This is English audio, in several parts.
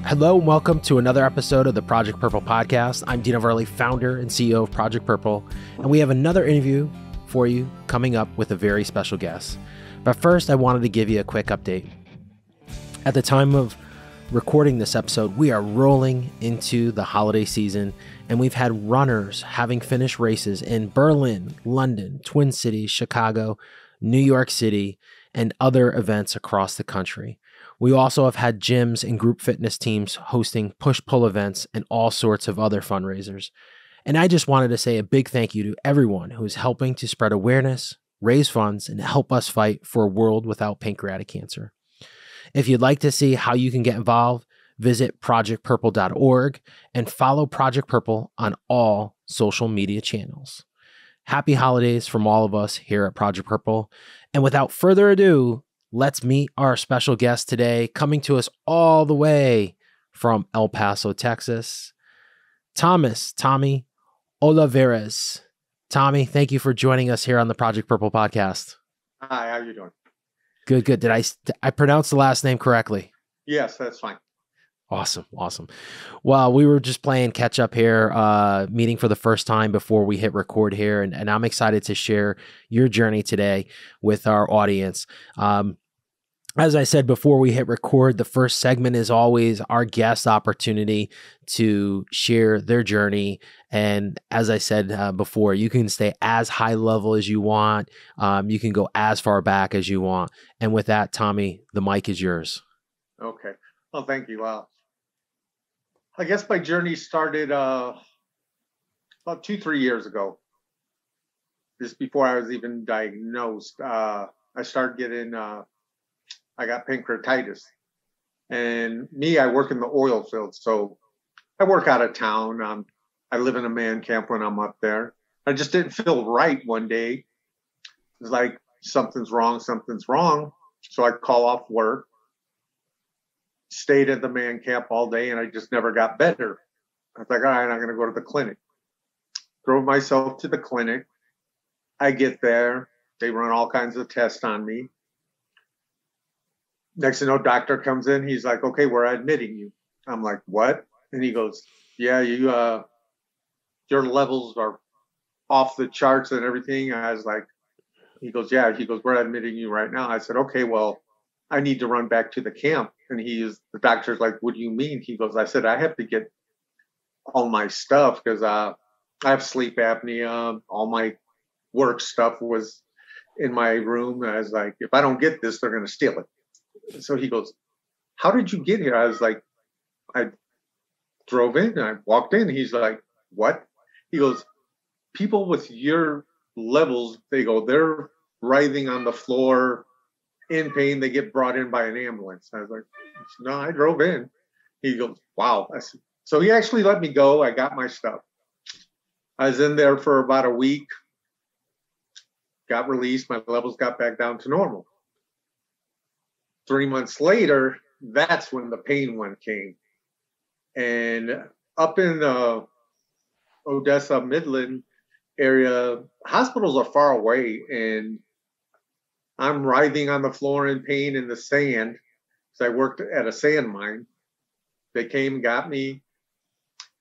Hello and welcome to another episode of the Project Purple podcast. I'm Dino, founder and CEO of Project Purple, and we have another interview for you coming up with a very special guest. But first, I wanted to give you a quick update. At the time of recording this episode, we are rolling into the holiday season, and we've had runners having finished races in Berlin, London, Twin Cities, Chicago, New York City, and other events across the country. We also have had gyms and group fitness teams hosting push-pull events and all sorts of other fundraisers. And I just wanted to say a big thank you to everyone who is helping to spread awareness, raise funds, and help us fight for a world without pancreatic cancer. If you'd like to see how you can get involved, visit projectpurple.org and follow Project Purple on all social media channels. Happy holidays from all of us here at Project Purple. And without further ado, let's meet our special guest today, coming to us all the way from El Paso, Texas, Tommy Olivarez. Tommy, thank you for joining us here on the Project Purple podcast. Hi, how you doing? Good. Did I pronounce the last name correctly? Yes, that's fine. Awesome. Well, we were just playing catch up here, meeting for the first time before we hit record here. And I'm excited to share your journey today with our audience. As I said before we hit record, the first segment is always our guest opportunity to share their journey. And as I said before, you can stay as high level as you want. You can go as far back as you want. And with that, Tommy, the mic is yours. Okay. Well, thank you. I guess my journey started about 2-3 years ago. Just before I was even diagnosed, I started getting, I got pancreatitis. And me, I work in the oil field. So I work out of town. I live in a man camp when I'm up there. I just didn't feel right one day. It was like, something's wrong. So I call off work. Stayed at the man camp all day, and I just never got better. I was like, all right, I'm going to go to the clinic. Drove myself to the clinic. I get there. They run all kinds of tests on me. Next thing you know, doctor comes in. He's like, okay, we're admitting you. I'm like, what? And he goes, yeah, your levels are off the charts and everything. I was like, he goes, yeah. He goes, we're admitting you right now. I said, okay, well, I need to run back to the camp. And the doctor's like, what do you mean? He goes, I said, I have to get all my stuff because I have sleep apnea. All my work stuff was in my room. I was like, if I don't get this, they're going to steal it. So he goes, how did you get here? I was like, I drove in and I walked in. He's like, what? He goes, people with your levels, they're writhing on the floor in pain. They get brought in by an ambulance. I was like, no, I drove in. He goes, wow. So he actually let me go. I got my stuff. I was in there for about a week, got released. My levels got back down to normal. 3 months later, that's when the pain one came. And up in Odessa, Midland area, hospitals are far away, and I'm writhing on the floor in pain in the sand. So I worked at a sand mine. They came, got me.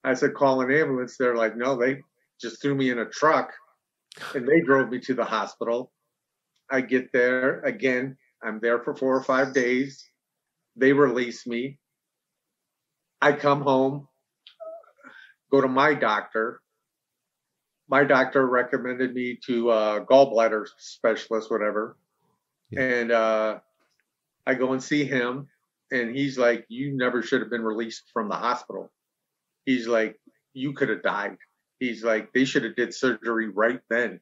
I said, call an ambulance. They're like, no, they just threw me in a truck and they drove me to the hospital. I get there again. I'm there for 4 or 5 days. They release me. I come home, go to my doctor. My doctor recommended me to a gallbladder specialist, whatever. Yeah. And I go and see him, and he's like, you never should have been released from the hospital. He's like, you could have died. He's like, they should have did surgery right then.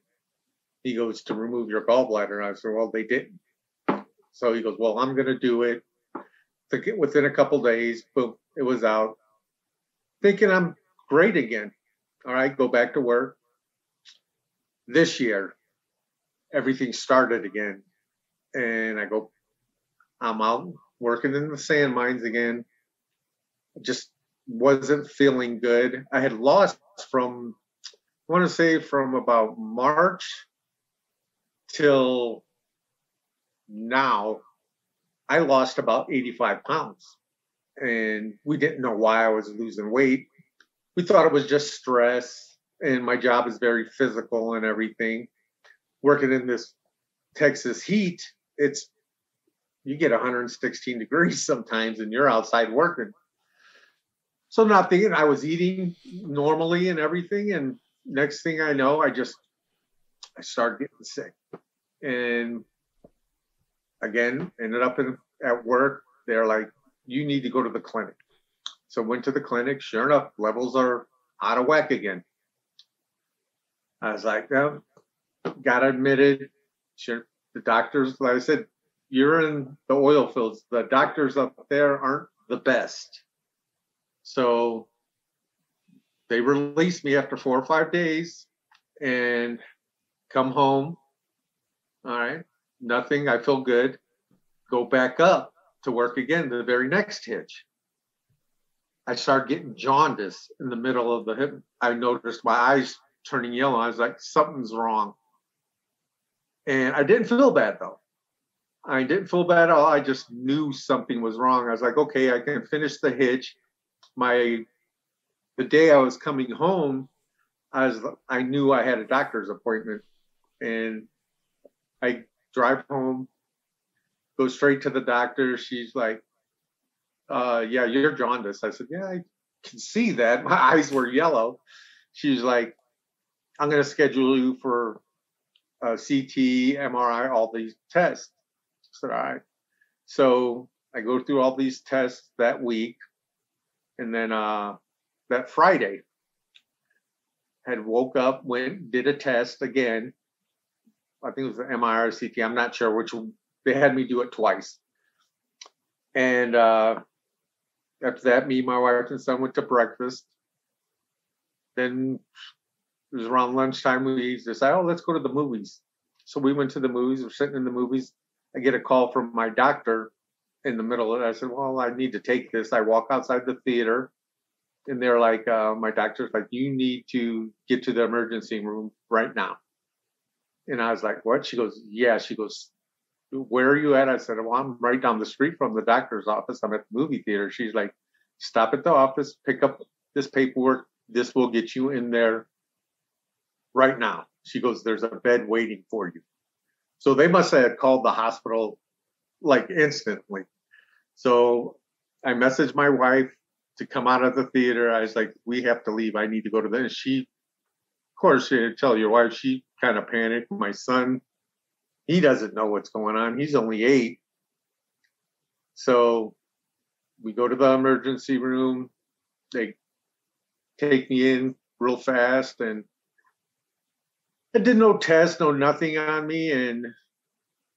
He goes, to remove your gallbladder. And I said, well, they didn't. So he goes, well, I'm going to do it. Within a couple days, boom, it was out. Thinking I'm great again. All right, go back to work. This year, everything started again. And I'm out working in the sand mines again. Just wasn't feeling good. I had lost from about March till now, I lost about 85 pounds. and we didn't know why I was losing weight. We thought it was just stress, and my job is very physical and everything. Working in this Texas heat, you get 116 degrees sometimes, and you're outside working. So not thinking, I was eating normally and everything, and next thing I know, I started getting sick, and again ended up at work. They're like, you need to go to the clinic. So went to the clinic. Sure enough, levels are out of whack again. I was like, no, got admitted. Sure, the doctors, like I said, you're in the oil fields. The doctors up there aren't the best. So they released me after 4 or 5 days and come home. All right, nothing. I feel good. Go back up to work again. The very next hitch, I started getting jaundice in the middle of the hip. I noticed my eyes turning yellow. I was like, something's wrong. And I didn't feel bad though. I didn't feel bad at all. I just knew something was wrong. I was like, okay, I can finish the hitch. The day I was coming home, I knew I had a doctor's appointment, and I drive home, go straight to the doctor. She's like, yeah, you're jaundiced. I said, yeah, I can see that. My eyes were yellow. She's like, I'm going to schedule you for CT, MRI, all these tests. I said, all right. So I go through all these tests that week. And then that Friday, had woke up, went, did a test again. I think it was the MRI or CT. I'm not sure which one. They had me do it twice. And after that, me, my wife, and son went to breakfast. Then it was around lunchtime. We decided, let's go to the movies. So we went to the movies. We're sitting in the movies. I get a call from my doctor in the middle of it. I said, well, I need to take this. I walk outside the theater, and they're like, my doctor's like, you need to get to the emergency room right now. And I was like, what? She goes, yeah. She goes, where are you at? I said, well, I'm right down the street from the doctor's office. I'm at the movie theater. She's like, stop at the office, pick up this paperwork. This will get you in there right now. She goes, there's a bed waiting for you. So they must have called the hospital like instantly. So I messaged my wife to come out of the theater. I was like, we have to leave. I need to go to the, and she, of course, you tell your wife, she kind of panicked. My son, he doesn't know what's going on. He's only 8. So we go to the emergency room. They take me in real fast, and I did no test, no nothing on me. And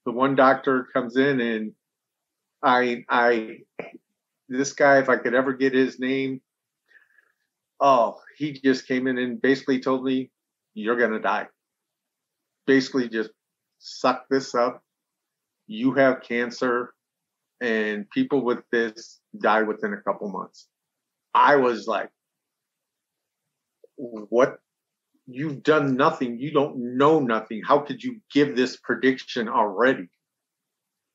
the one doctor comes in, and this guy, if I could ever get his name, he just came in and basically told me, you're going to die. Basically just suck this up. You have cancer, and people with this die within a couple months. I was like, what? You've done nothing. You don't know nothing. How could you give this prediction already?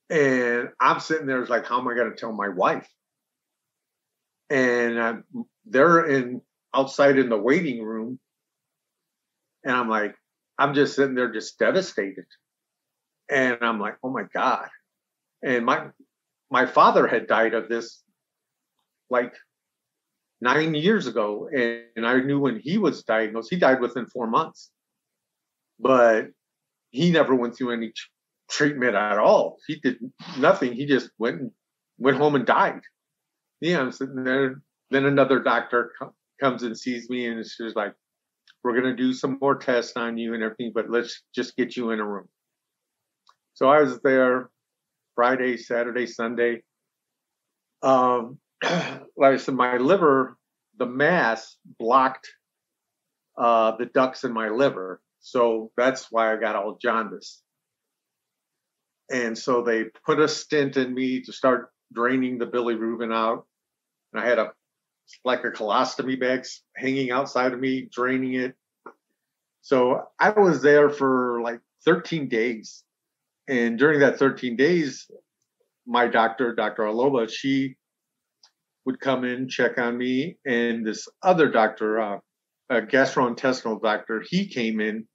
And I'm sitting there, like, how am I going to tell my wife? And they're outside in the waiting room. And I'm like, I'm just sitting there just devastated. And I'm like, oh my God. And my father had died of this like 9 years ago. And I knew when he was diagnosed, he died within 4 months. But he never went through any treatment at all. He did nothing. He just went home and died. Yeah, I'm sitting there. Then another doctor comes and sees me, and she's like, we're going to do some more tests on you and everything, but let's just get you in a room. So I was there Friday, Saturday, Sunday. Like I said, my liver, the mass blocked the ducts in my liver. So that's why I got all jaundice. And so they put a stent in me to start draining the bilirubin out. And I had a colostomy bag hanging outside of me, draining it. So I was there for like 13 days. And during that 13 days, my doctor, Dr. Aloba, she would come in, check on me, and this other doctor, a gastrointestinal doctor, he came in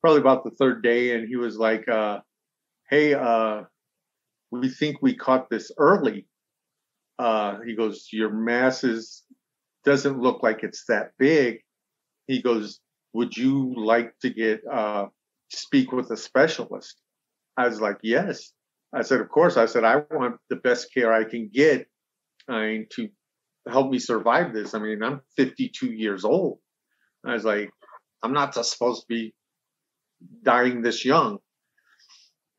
probably about the third day, and he was like, "Hey, we think we caught this early." He goes, "Your mass doesn't look like it's that big." He goes, "Would you like to get speak with a specialist?" I was like, "Yes." I said, "Of course." I said, "I want the best care I can get to help me survive this. I mean, I'm 52 years old." I was like, "I'm not supposed to be dying this young."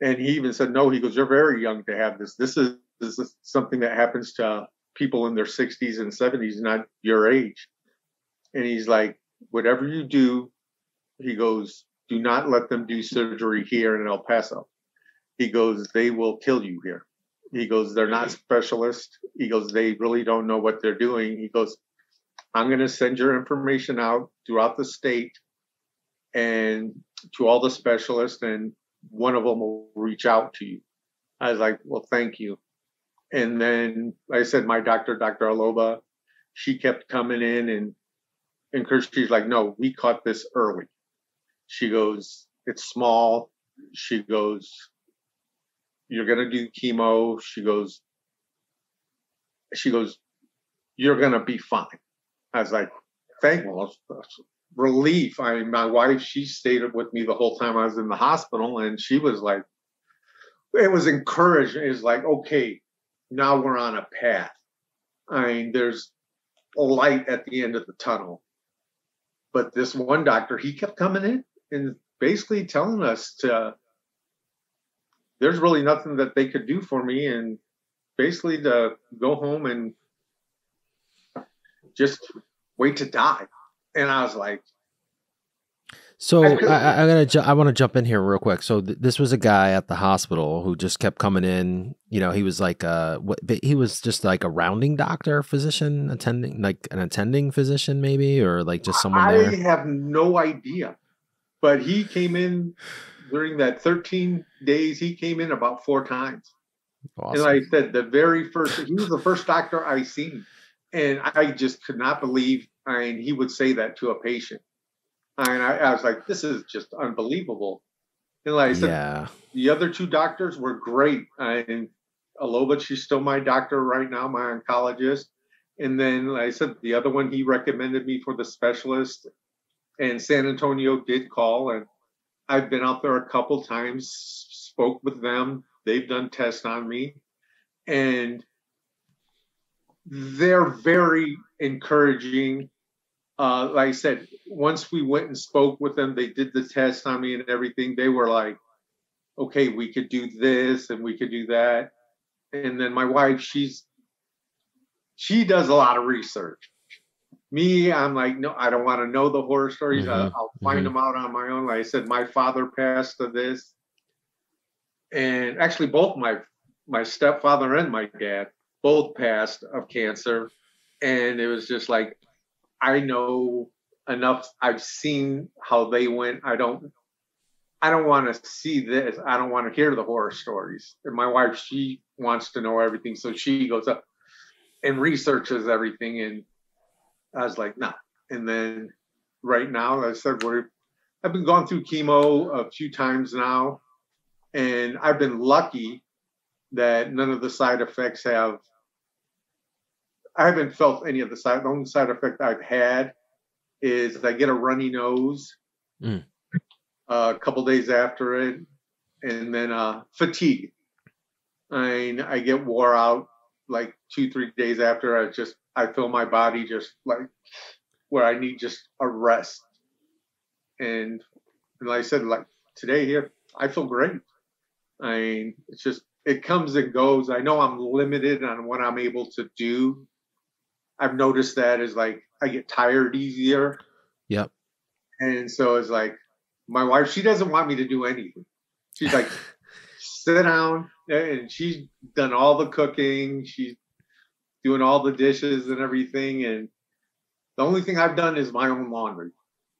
And he even said, "No." He goes, "You're very young to have this. This is something that happens to people in their 60s and 70s, not your age." And he's like, "Whatever you do," he goes, "do not let them do surgery here in El Paso." He goes, "They will kill you here." He goes, "They're not specialists." He goes, "They really don't know what they're doing." He goes, "I'm going to send your information out throughout the state and to all the specialists, and one of them will reach out to you." I was like, "Well, thank you." And then, like I said, my doctor, Dr. Aloba, she kept coming in and she's like, "No, we caught this early." She goes, "It's small." She goes, "You're going to do chemo." She goes, "You're going to be fine." I was like, thankful, relief. I mean, my wife, she stayed with me the whole time I was in the hospital, and she was like, it was encouraging. It's like, okay, now we're on a path. I mean, there's a light at the end of the tunnel. But this one doctor, he kept coming in and basically telling us there's really nothing that they could do for me, and basically to go home and just wait to die. And I was like, so I want to jump in here real quick. So this was a guy at the hospital who just kept coming in. You know, he was like he was just like a rounding doctor, physician, like an attending physician, maybe, or like just someone there. I have no idea, but he came in during that 13 days. He came in about 4 times. Awesome. And like I said, he was the first doctor I seen, and I just could not believe. I mean, he would say that to a patient. And I was like, this is just unbelievable. And like I said, the other 2 doctors were great. And Aloba, she's still my doctor right now, my oncologist. And then, like I said, the other one, he recommended me for the specialist. And San Antonio did call. And I've been out there a couple times, spoke with them. They've done tests on me. And they're very encouraging. Like I said, once we went and spoke with them, they did the test on me and everything. They were like, okay, we could do this and we could do that. And then my wife, she does a lot of research. Me, I'm like, no, I don't want to know the horror stories. Mm-hmm. I'll find them out on my own. Like I said, my father passed of this. And actually both my stepfather and my dad both passed of cancer. And it was just like, I know enough. I've seen how they went. I don't want to see this. I don't want to hear the horror stories. And my wife, she wants to know everything. So she goes up and researches everything. And I was like, no. And then right now, like I said, I've been going through chemo a few times now. And I've been lucky that none of the side effects I haven't felt any of the only side effect I've had is I get a runny nose a couple days after it, and then fatigue. I get wore out like 2-3 days after. I feel my body just like where I need just a rest. And like I said, like today here, I feel great. It's just, it comes and goes. I know I'm limited on what I'm able to do. I've noticed that is like I get tired easier. Yep. And so it's like my wife, she doesn't want me to do anything. She's like, sit down, and she's done all the cooking. She's doing all the dishes and everything. And the only thing I've done is my own laundry.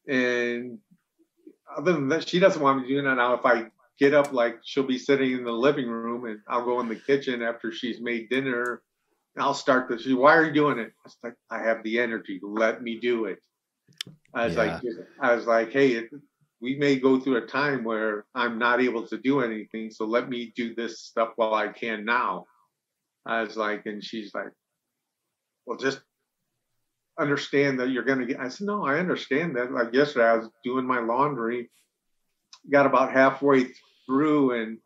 And other than that, she doesn't want me to do that. Now, if I get up, like she'll be sitting in the living room and I'll go in the kitchen after she's made dinner. I'll start this. Why are you doing it? I was like, I have the energy. Let me do it. I was like, hey, we may go through a time where I'm not able to do anything, so let me do this stuff while I can now. I was like, and she's like, well, just understand that you're going to get. I said, no, I understand that. Like yesterday, I was doing my laundry, got about halfway through and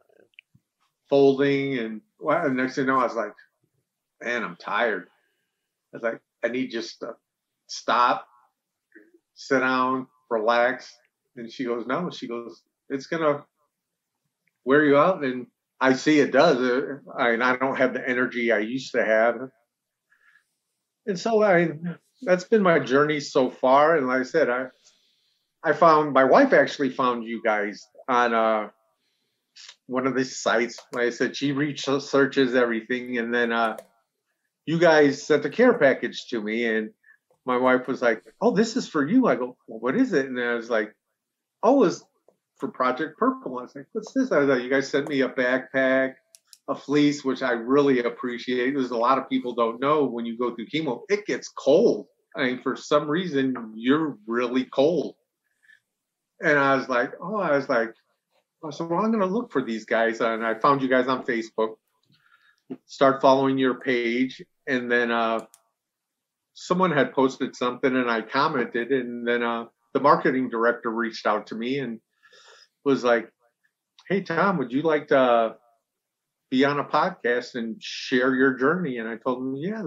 folding, and well, the next thing you know, I was like, man, I'm tired. I was like, I need just to stop, sit down, relax. And she goes, no. She goes, it's going to wear you out. And I see it does. I don't have the energy I used to have. And so that's been my journey so far. And like I said, I found, my wife actually found you guys on one of these sites. Like I said, she researches everything. And then you guys sent a care package to me. And my wife was like, oh, this is for you. I go, well, what is it? And I was like, oh, it's for Project Purple. I was like, what's this? I was like, you guys sent me a backpack, a fleece, which I really appreciate. There's a lot of people don't know when you go through chemo, it gets cold. I mean, for some reason, you're really cold. And I was like, well, I'm going to look for these guys. And I found you guys on Facebook, start following your page. And then someone had posted something and I commented, and then the marketing director reached out to me and was like, hey, Tom, would you like to be on a podcast and share your journey? And I told him, yeah,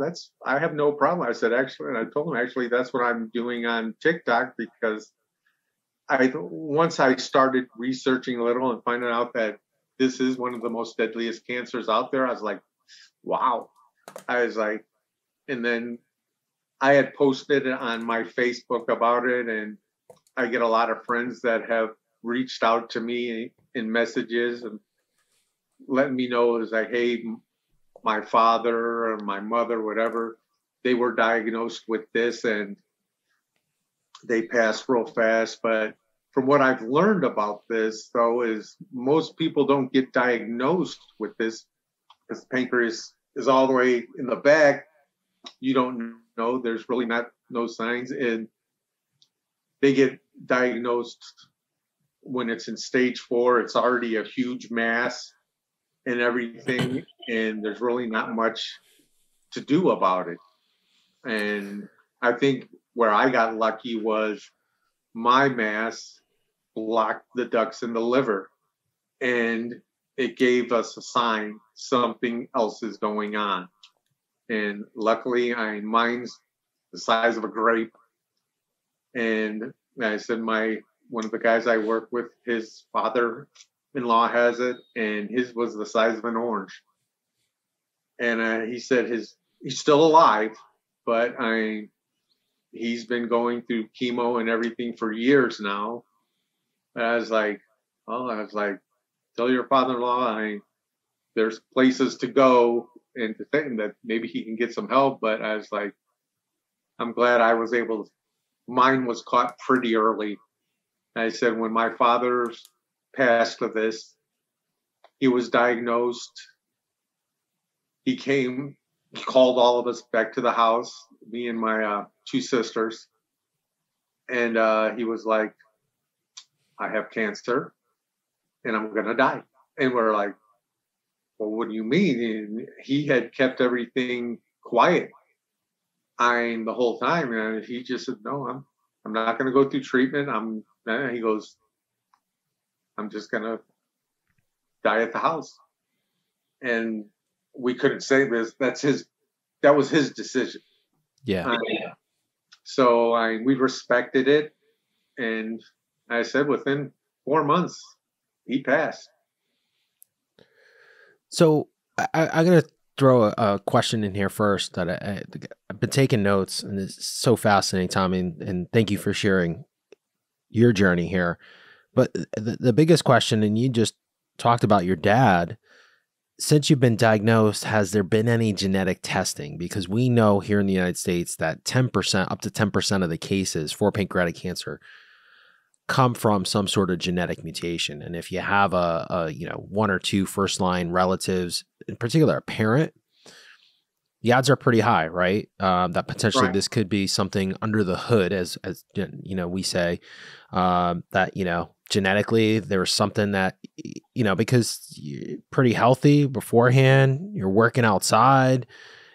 I have no problem. I said, actually, and I told him, actually, that's what I'm doing on TikTok, because once I started researching a little and finding out that this is one of the most deadliest cancers out there, I was like, wow. I was like, and then I had posted on my Facebook about it, and I get a lot of friends that have reached out to me in messages and letting me know, is like, hey, my father or my mother, whatever, they were diagnosed with this and they passed real fast. But from what I've learned about this, though, is most people don't get diagnosed with this because the pancreas is all the way in the back. You don't know. There's really no signs. And they get diagnosed when it's in stage 4. It's already a huge mass and everything. And there's really not much to do about it. And I think where I got lucky was my mass blocked the ducts in the liver, and it gave us a sign something else is going on. And luckily, mine's the size of a grape. And I said, one of the guys I work with, his father-in-law has it, and his was the size of an orange. And he said he's still alive, but he's been going through chemo and everything for years now. And I was like, tell your father-in-law there's places to go and to think that maybe he can get some help. But I was like, I'm glad I was able to. Mine was caught pretty early. I said, when my father passed of this, he was diagnosed. He called all of us back to the house, me and my 2 sisters. And he was like, I have cancer and I'm going to die. And we're like, well, what do you mean? And he had kept everything quiet the whole time. And he just said, no, I'm not going to go through treatment. He goes, I'm just going to die at the house. And we couldn't say this. That was his decision. Yeah. So we respected it. And I said, within 4 months, he passed. So I'm going to throw a question in here first that I've been taking notes, and it's so fascinating, Tommy, and thank you for sharing your journey here. But the biggest question, and you just talked about your dad, since you've been diagnosed, has there been any genetic testing? Because we know here in the United States that 10%, up to 10% of the cases for pancreatic cancer come from some sort of genetic mutation. And if you have a 1 or 2 first line relatives, in particular a parent, the odds are pretty high, right? That potentially Right. this could be something under the hood, as you know, we say that, you know, genetically there was something that, you know, because you're pretty healthy beforehand, you're working outside,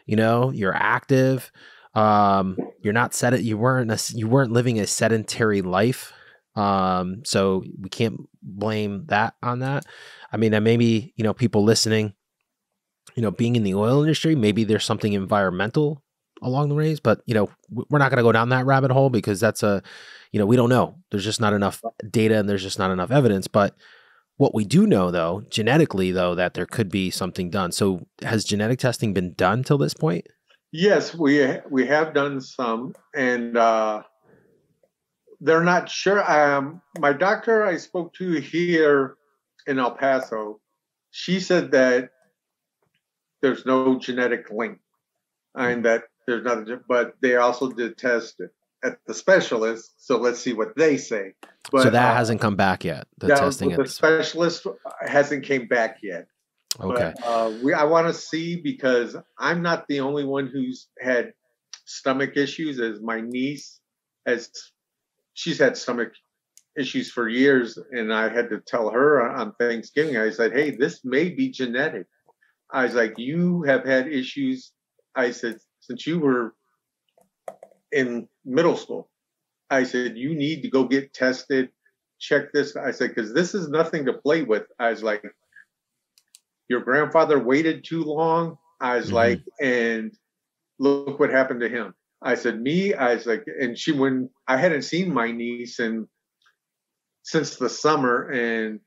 you know, you're active, you're not you weren't living a sedentary life. So we can't blame that on that. I mean, and maybe, you know, people listening, you know, being in the oil industry, maybe there's something environmental along the ways, but, you know, we're not going to go down that rabbit hole because that's you know, we don't know. There's just not enough data and there's just not enough evidence. But what we do know, though, genetically, though, that there could be something done. So has genetic testing been done till this point? Yes, we have done some, and they're not sure. My doctor I spoke to here in El Paso, she said that there's no genetic link, and that there's not. But they also did test it at the specialist, so let's see what they say. But so that hasn't come back yet. The testing the specialist hasn't came back yet. Okay. But I want to see, because I'm not the only one who's had stomach issues. As my niece she's had stomach issues for years, and I had to tell her on Thanksgiving. I said, "Hey, this may be genetic." I was like, "You have had issues." I said, "Since you were in middle school." I said, "You need to go get tested. Check this." I said, "Because this is nothing to play with." I was like, "Your grandfather waited too long." I was like, "And look what happened to him." I said, I was like, and when I hadn't seen my niece since the summer, and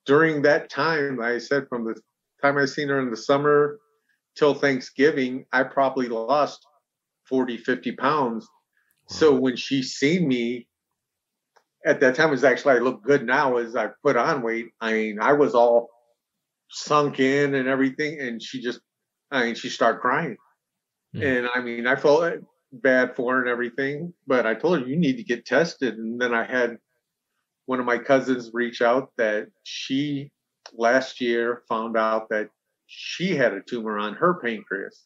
during that time, I said, from the time I seen her in the summer till Thanksgiving, I probably lost 40, 50 pounds. So when she seen me at that time, I look good now as I put on weight. I mean, I was all sunk in and everything, and she started crying. And I mean, I felt bad for her and everything, but I told her, "You need to get tested." And then I had one of my cousins reach out that she last year found out that she had a tumor on her pancreas.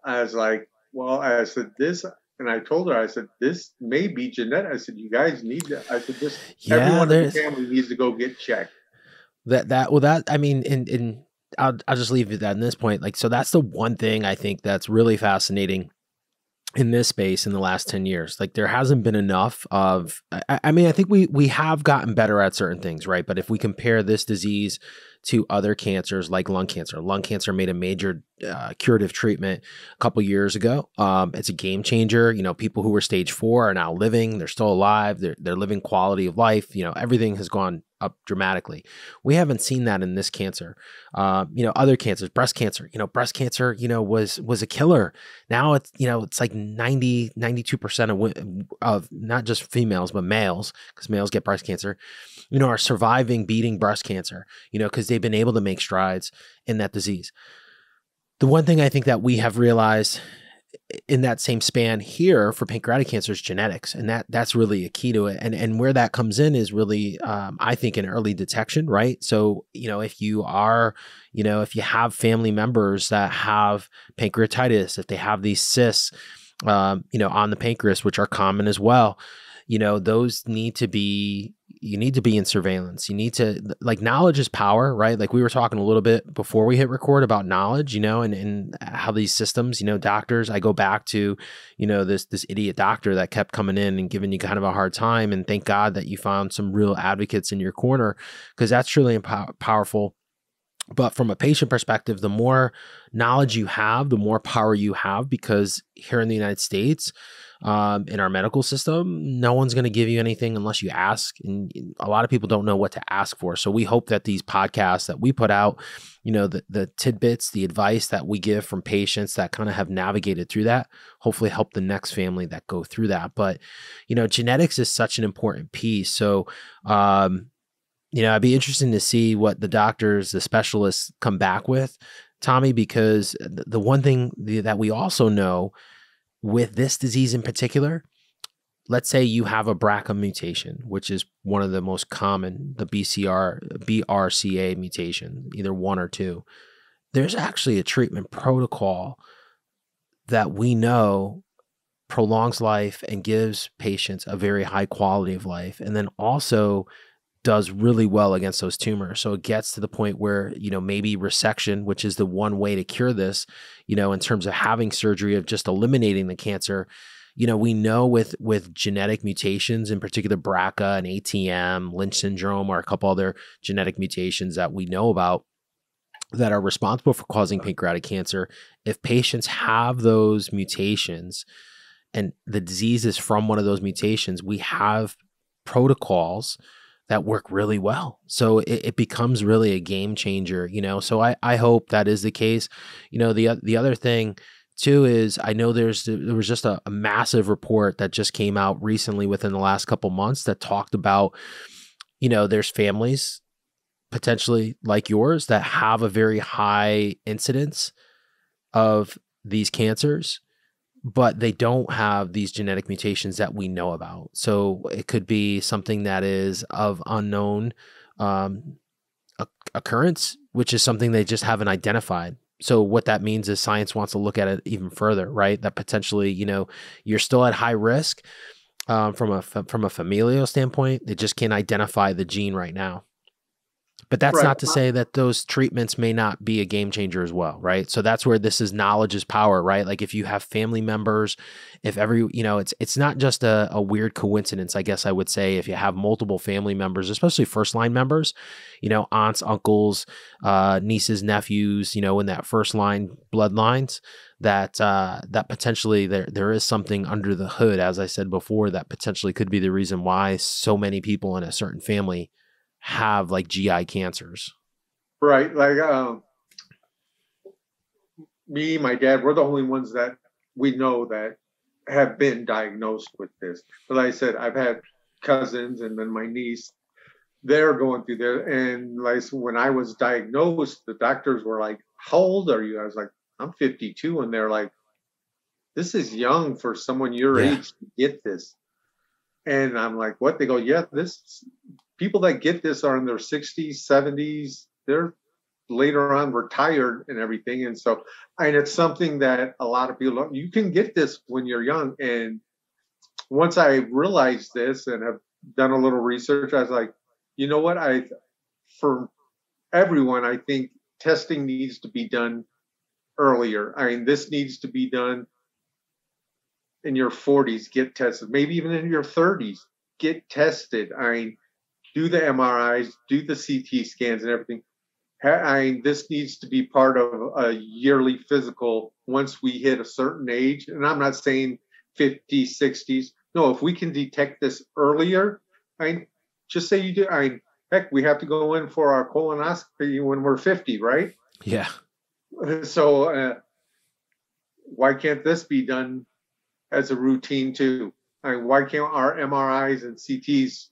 I was like, "Well," I said, "this," and I told her, I said, "This may be genetic." I said, "You guys need to," I said, everyone in the family needs to go get checked." I mean, and I'll just leave it at this point. Like, so that's the one thing I think that's really fascinating in this space in the last 10 years. Like, there hasn't been enough of, I mean, I think we have gotten better at certain things, right? But if we compare this disease to other cancers like lung cancer made a major curative treatment a couple years ago. It's a game changer. You know, people who were stage 4 are now living, they're still alive. They're living quality of life. You know, everything has gone up dramatically. We haven't seen that in this cancer. You know, other cancers, breast cancer, you know, was a killer. Now it's, you know, it's like 92% of not just females, but males, because males get breast cancer, you know, are surviving beating breast cancer, you know, because they've been able to make strides in that disease. The one thing I think that we have realized in that same span here for pancreatic cancer is genetics. And that's really a key to it. And where that comes in is really, I think, in early detection, right? So, you know, if you have family members that have pancreatitis, if they have these cysts, you know, on the pancreas, which are common as well, you know, those you need to be in surveillance. You need to, like, knowledge is power, right? Like we were talking a little bit before we hit record about knowledge, you know, and how these systems, you know, doctors, I go back to, you know, this idiot doctor that kept coming in and giving you kind of a hard time. And thank God that you found some real advocates in your corner, because that's truly powerful. But from a patient perspective, the more knowledge you have, the more power you have, because here in the United States, in our medical system, no one's going to give you anything unless you ask. And a lot of people don't know what to ask for. So we hope that these podcasts that we put out, you know, the tidbits, the advice that we give from patients that kind of have navigated through that, hopefully help the next family that go through that. But, you know, genetics is such an important piece. So, you know, I'd be interested to see what the doctors, the specialists come back with, Tommy, because the one thing that we also know with this disease in particular, let's say you have a BRCA mutation, which is one of the most common, the BRCA mutation, either 1 or 2. There's actually a treatment protocol that we know prolongs life and gives patients a very high quality of life, and then also does really well against those tumors. So it gets to the point where, maybe resection, which is the one way to cure this, in terms of having surgery of just eliminating the cancer. We know with genetic mutations, in particular BRCA and ATM, Lynch syndrome, or a couple other genetic mutations that we know about that are responsible for causing pancreatic cancer. If patients have those mutations and the disease is from one of those mutations, we have protocols that work really well. So it becomes really a game changer, So I hope that is the case. The other thing too is, I know there was just a massive report that just came out recently within the last couple months that talked about, there's families potentially like yours that have a very high incidence of these cancers, but they don't have these genetic mutations that we know about. So it could be something that is of unknown occurrence, which is something they just haven't identified. So what that means is science wants to look at it even further, right? That potentially, you're still at high risk from a familial standpoint. They just can't identify the gene right now. But that's not to say that those treatments may not be a game changer as well, right? So that's where this is knowledge is power, right? Like if you have family members, if it's not just a weird coincidence, I guess I would say, if you have multiple family members, especially first line members, aunts, uncles, nieces, nephews, in that first line bloodlines, that potentially there is something under the hood, as I said before, that potentially could be the reason why so many people in a certain family have like GI cancers. Right. Like me, my dad, we're the only ones that we know that have been diagnosed with this. But like I said, I've had cousins and then my niece, they're going through there. And like when I was diagnosed, the doctors were like, how old are you? I was like, I'm 52. And they're like, this is young for someone your age to get this. And I'm like, what? They go, yeah, people that get this are in their 60s, 70s. They're later on retired and everything. And so, it's something that a lot of people, you can get this when you're young. And once I realized this and have done a little research, I was like, you know what? For everyone, I think testing needs to be done earlier. This needs to be done in your 40s, get tested, maybe even in your 30s, get tested. Do the MRIs, do the CT scans and everything. This needs to be part of a yearly physical once we hit a certain age. And I'm not saying 50s, 60s. No, if we can detect this earlier, just say you do. Heck, we have to go in for our colonoscopy when we're 50, right? Yeah. So why can't this be done as a routine too? Why can't our MRIs and CTs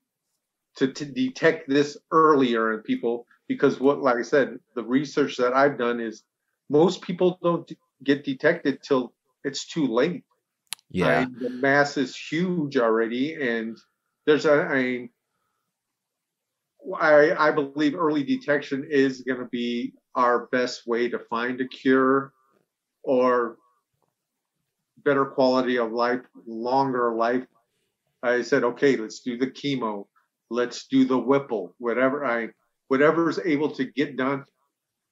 to detect this earlier in people? Because like I said, the research that I've done is most people don't get detected till it's too late. Yeah. The mass is huge already. And there's I believe early detection is going to be our best way to find a cure or better quality of life, longer life. I said, okay, let's do the chemo. Let's do the Whipple, whatever's able to get done.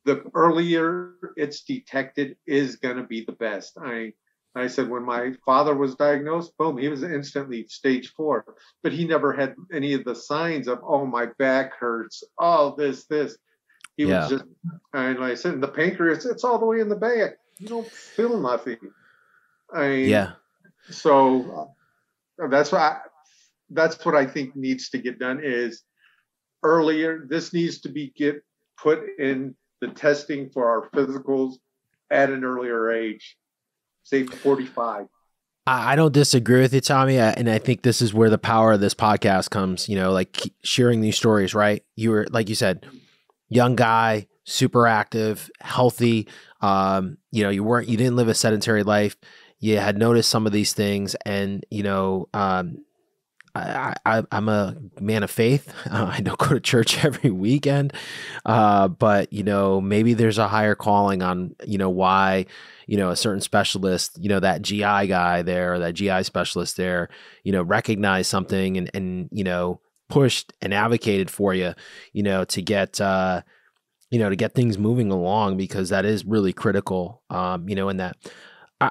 The earlier it's detected is going to be the best. I said, when my father was diagnosed, boom, he was instantly stage 4, but he never had any of the signs of, oh, my back hurts. Oh, this. He was just, and like I said, the pancreas, it's all the way in the back. You don't feel nothing. So that's what I think needs to get done is earlier. This needs to be put in the testing for our physicals at an earlier age, say 45. I don't disagree with you, Tommy. And I think this is where the power of this podcast comes, like sharing these stories, right? You were, like you said, young guy, super active, healthy. You didn't live a sedentary life. You had noticed some of these things, and I'm a man of faith. I don't go to church every weekend, but maybe there's a higher calling on why a certain specialist, that GI guy there, or that GI specialist there, recognized something and pushed and advocated for you, to get to get things moving along, because that is really critical. In that.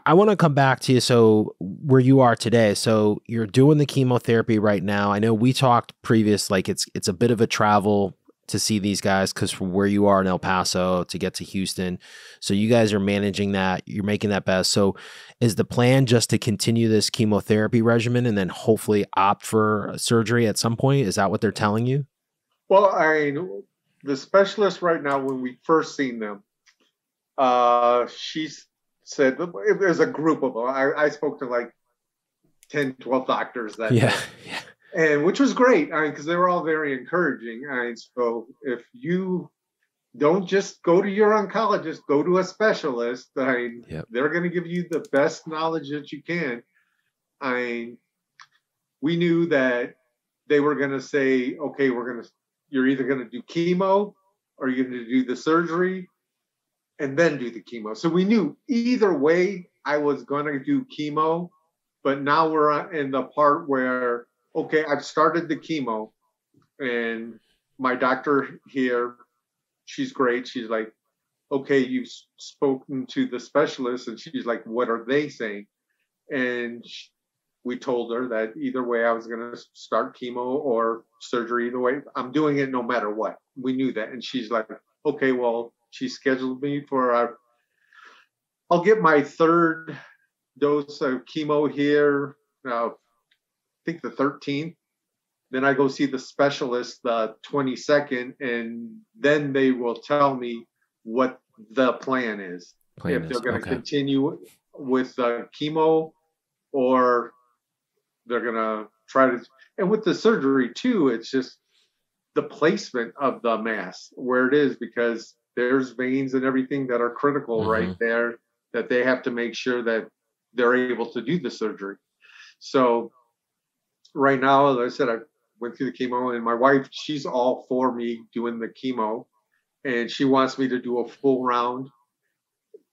I want to come back to you. So where you are today, so you're doing the chemotherapy right now. I know we talked previous, like it's a bit of a travel to see these guys, because from where you are in El Paso to get to Houston, so you guys are managing that, you're making that best. So is the plan just to continue this chemotherapy regimen and then hopefully opt for surgery at some point? Is that what they're telling you? Well, the specialist right now, when we first seen them, she's said it was a group of them. I spoke to like 10, 12 doctors that day. Yeah. And which was great, because they were all very encouraging. So if you don't just go to your oncologist, go to a specialist. Yep. They're going to give you the best knowledge that you can. We knew that they were going to say, okay, you're either going to do chemo or you're going to do the surgery and then do the chemo. So we knew either way I was going to do chemo, but now we're in the part where, okay, I've started the chemo, and my doctor here, she's great. She's like, okay, you've spoken to the specialist, and she's like, what are they saying? And we told her that either way I was going to start chemo or surgery. Either way, I'm doing it no matter what. We knew that. And she's like, okay, well, she scheduled me for I'll get my third dose of chemo here, I think the 13th. Then I go see the specialist the 22nd, and then they will tell me what the plan is. If they're going to continue with chemo, or they're going to try to. And with the surgery too, it's just the placement of the mass, where it is, because there's veins and everything that are critical right there, that they have to make sure that they're able to do the surgery. So right now, as I said, I went through the chemo, and my wife, she's all for me doing the chemo, and she wants me to do a full round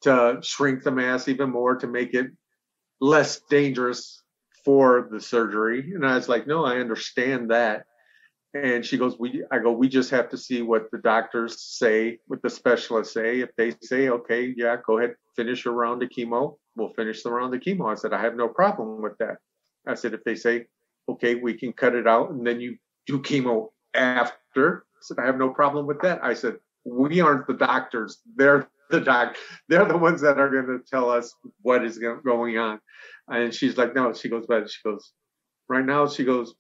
to shrink the mass even more, to make it less dangerous for the surgery. And I was like, no, I understand that. And she goes, we just have to see what the doctors say, what the specialists say. If they say, okay, yeah, go ahead, finish your round of chemo, we'll finish the round of chemo. I said, I have no problem with that. I said, if they say, okay, we can cut it out and then you do chemo after, I said, I have no problem with that. I said, we aren't the doctors. They're the They're the ones that are going to tell us what is going on. And she's like, no, she goes, right now, she goes,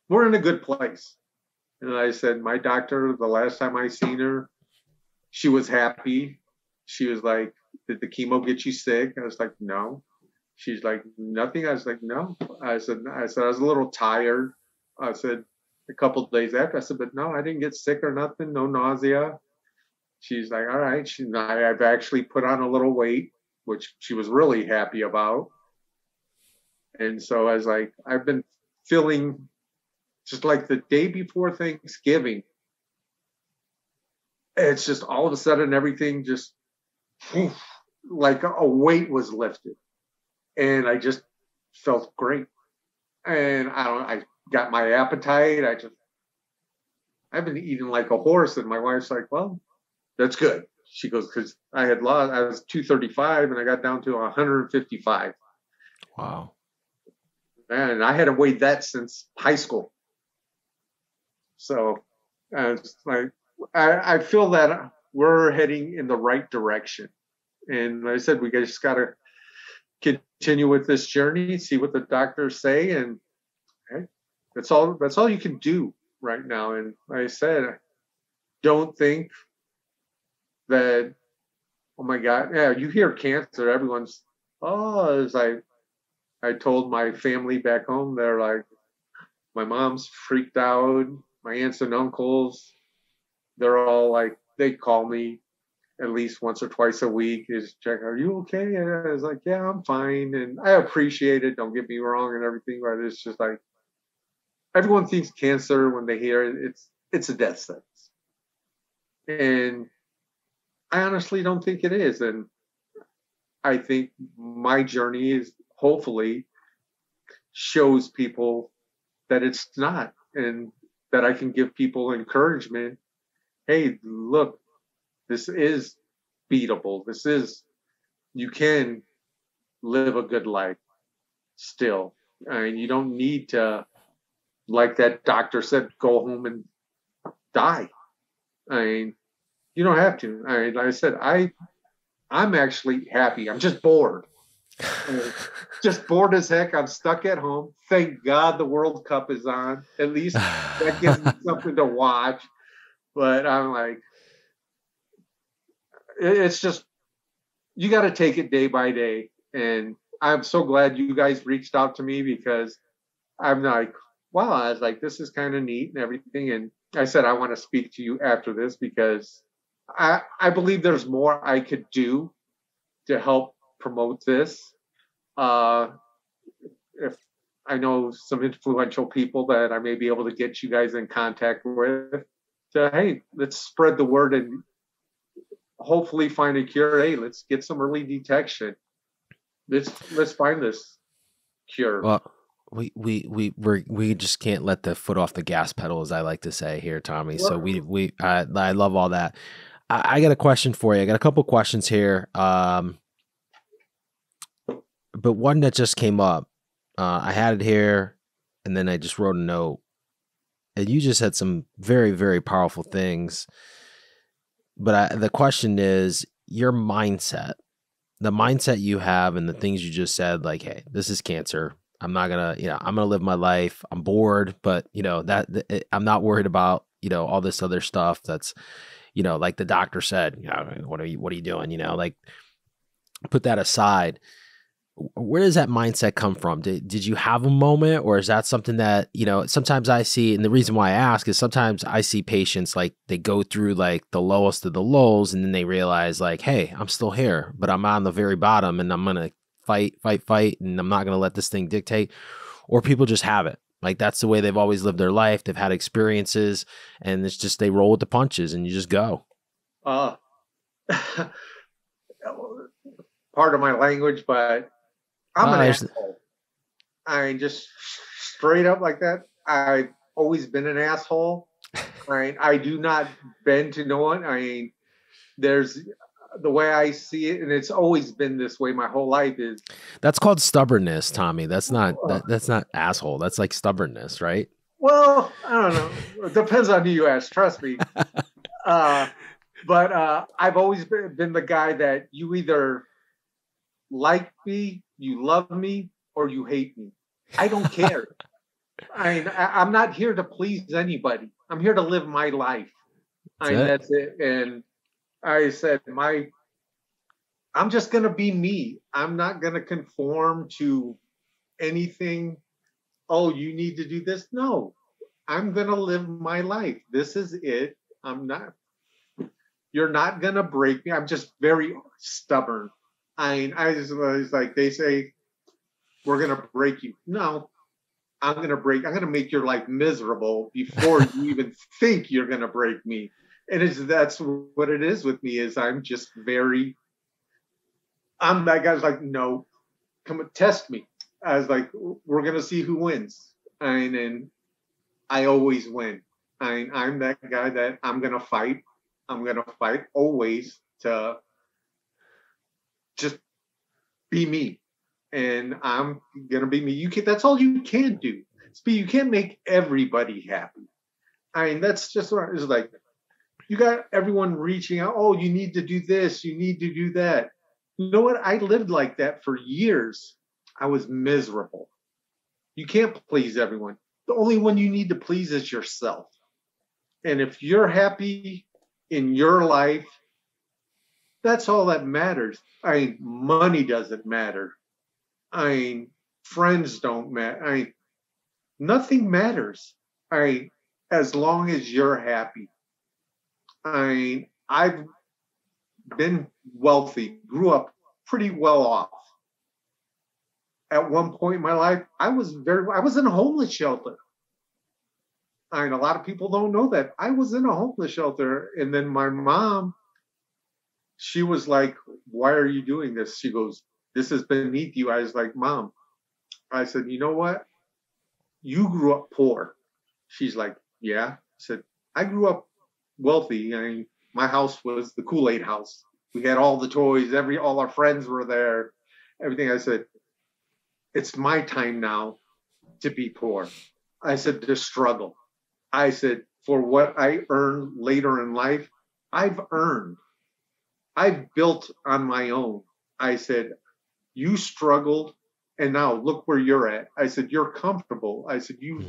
we're in a good place. And I said, my doctor, the last time I seen her, she was happy. She was like, did the chemo get you sick? I was like, no. She's like, nothing. I was like, no. I said, I was a little tired. I said, a couple of days after, I said, but no, I didn't get sick or nothing, no nausea. She's like, all right. I've actually put on a little weight, which she was really happy about. And so I was like, I've been feeling just like the day before Thanksgiving. It's just all of a sudden everything just like a weight was lifted. And I just felt great. And I got my appetite. I've been eating like a horse. And my wife's like, well, that's good. She goes, because I was 235 and I got down to 155. Wow. And I hadn't weighed that since high school. So I feel that we're heading in the right direction. And like I said, we just got to continue with this journey, see what the doctors say. And okay, that's all you can do right now. And like I said, don't think that, oh my God, yeah, you hear cancer, everyone's, as I told my family back home, they're like, my mom's freaked out. My aunts and uncles, they're all like, they call me. at least once or twice a week is check, are you okay? And I was like, yeah, I'm fine. And I appreciate it. Don't get me wrong and everything, but it's just like, everyone thinks cancer when they hear it, it's a death sentence. And I honestly don't think it is. And I think my journey is hopefully shows people that it's not, and that I can give people encouragement. Hey, look, this is beatable. You can live a good life still. I mean, you don't need to, like that doctor said, go home and die. I mean, you don't have to. I mean, like I said, I'm actually happy. I'm just bored. Just bored as heck. I'm stuck at home. Thank God the World Cup is on. At least that gives me something to watch. But I'm like, it's just, you got to take it day by day. And I'm so glad you guys reached out to me, because I'm like, wow, I was like, this is kind of neat and everything. And I said, I want to speak to you after this, because I believe there's more I could do to help promote this. If I know some influential people that I may be able to get you guys in contact with, to, hey, let's spread the word and hopefully find a cure. Hey, let's get some early detection. Let's find this cure. Well, we just can't let the foot off the gas pedal, as I like to say here, Tommy. So I love all that. I got a question for you. I got a couple questions here. But one that just came up, I had it here, and then I just wrote a note. And you just had some very, very powerful things. But the question is your mindset, the mindset you have, and the things you just said, like, hey, this is cancer. I'm not gonna, I'm gonna live my life. I'm bored, but I'm not worried about, all this other stuff. That's, like the doctor said, what are you doing? Like, put that aside. Where does that mindset come from? Did you have a moment, or is that something that, sometimes I see, and the reason why I ask is sometimes I see patients, like, they go through like the lowest of the lows, and then they realize, like, hey, I'm still here, but I'm on the very bottom, and I'm going to fight, and I'm not going to let this thing dictate. Or people just have it. Like, that's the way they've always lived their life. They've had experiences, and it's just, they roll with the punches and you just go. Part of my language, but I'm an asshole. I mean, just straight up like that. I've always been an asshole. I do not bend to no one. I mean, there's the way I see it, and it's always been this way my whole life. That's called stubbornness, Tommy. That's not asshole. That's like stubbornness, right? Well, I don't know. It depends on who you ask. Trust me. But I've always been the guy that you either like me, you love me, or you hate me. I don't care. I'm not here to please anybody. I'm here to live my life. That's it. And I said, I'm just going to be me. I'm not going to conform to anything. Oh, you need to do this. No, I'm going to live my life. This is it. You're not going to break me. I'm just very stubborn. I just was like, they say, we're going to break you. No, I'm going to make your life miserable before you even think you're going to break me. And that's what it is with me, is I'm that guy's like, no, come test me. I was like, we're going to see who wins. And I always win. I'm that guy that I'm going to fight. I'm going to fight always to just be me. And I'm going to be me. That's all you can do. You can't make everybody happy. That's just what it's like. You got everyone reaching out. Oh, you need to do this. You need to do that. You know what? I lived like that for years. I was miserable. You can't please everyone. The only one you need to please is yourself. And if you're happy in your life, that's all that matters. Money doesn't matter. Friends don't matter. Nothing matters. As long as you're happy. I've been wealthy, grew up pretty well off. At one point in my life, I was in a homeless shelter. I mean, a lot of people don't know that. I was in a homeless shelter. And then my mom, she was like, why are you doing this? She goes, this is beneath you. I was like, Mom, I said, you know what? You grew up poor. She's like, yeah. I said, I grew up wealthy. I mean, my house was the Kool-Aid house. We had all the toys, all our friends were there, everything. I said, it's my time now to be poor. I said, to struggle. I said, for what I earn later in life, I've earned. I've built on my own. I said, you struggled, and now look where you're at. I said, you're comfortable. I said, you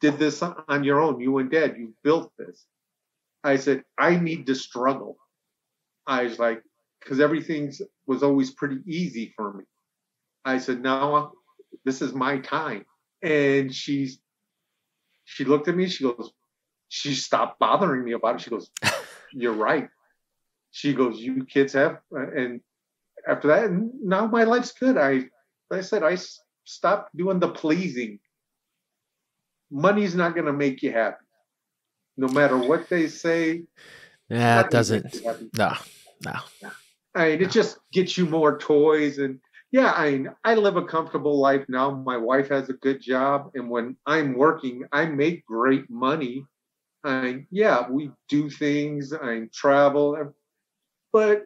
did this on your own. You and Dad, you built this. I said, I need to struggle. I was like, because everything was always pretty easy for me. I said, now this is my time. And she looked at me. She goes, she stopped bothering me about it. She goes, you're right. She goes, you kids have, and after that, now my life's good. I said, I stopped doing the pleasing. Money's not going to make you happy. No matter what they say. Yeah, it doesn't. No. I mean, it just gets you more toys. And yeah, I live a comfortable life now. My wife has a good job. And when I'm working, I make great money. Yeah, we do things. I travel. But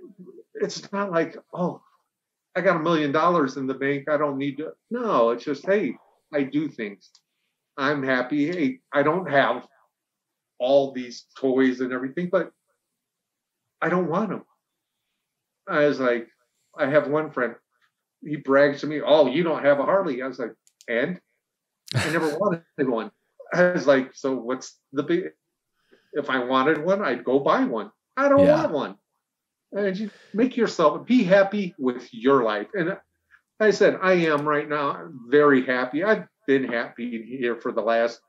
it's not like, oh, I got $1 million in the bank. I don't need to. No, it's just, hey, I do things. I'm happy. Hey, I don't have all these toys and everything, but I don't want them. I was like, I have one friend. He brags to me, oh, you don't have a Harley. I was like, and? I never wanted one. I was like, so what's the big? If I wanted one, I'd go buy one. I don't want one. And you make yourself be happy with your life. And I said, I am right now. I'm very happy. I've been happy here for the last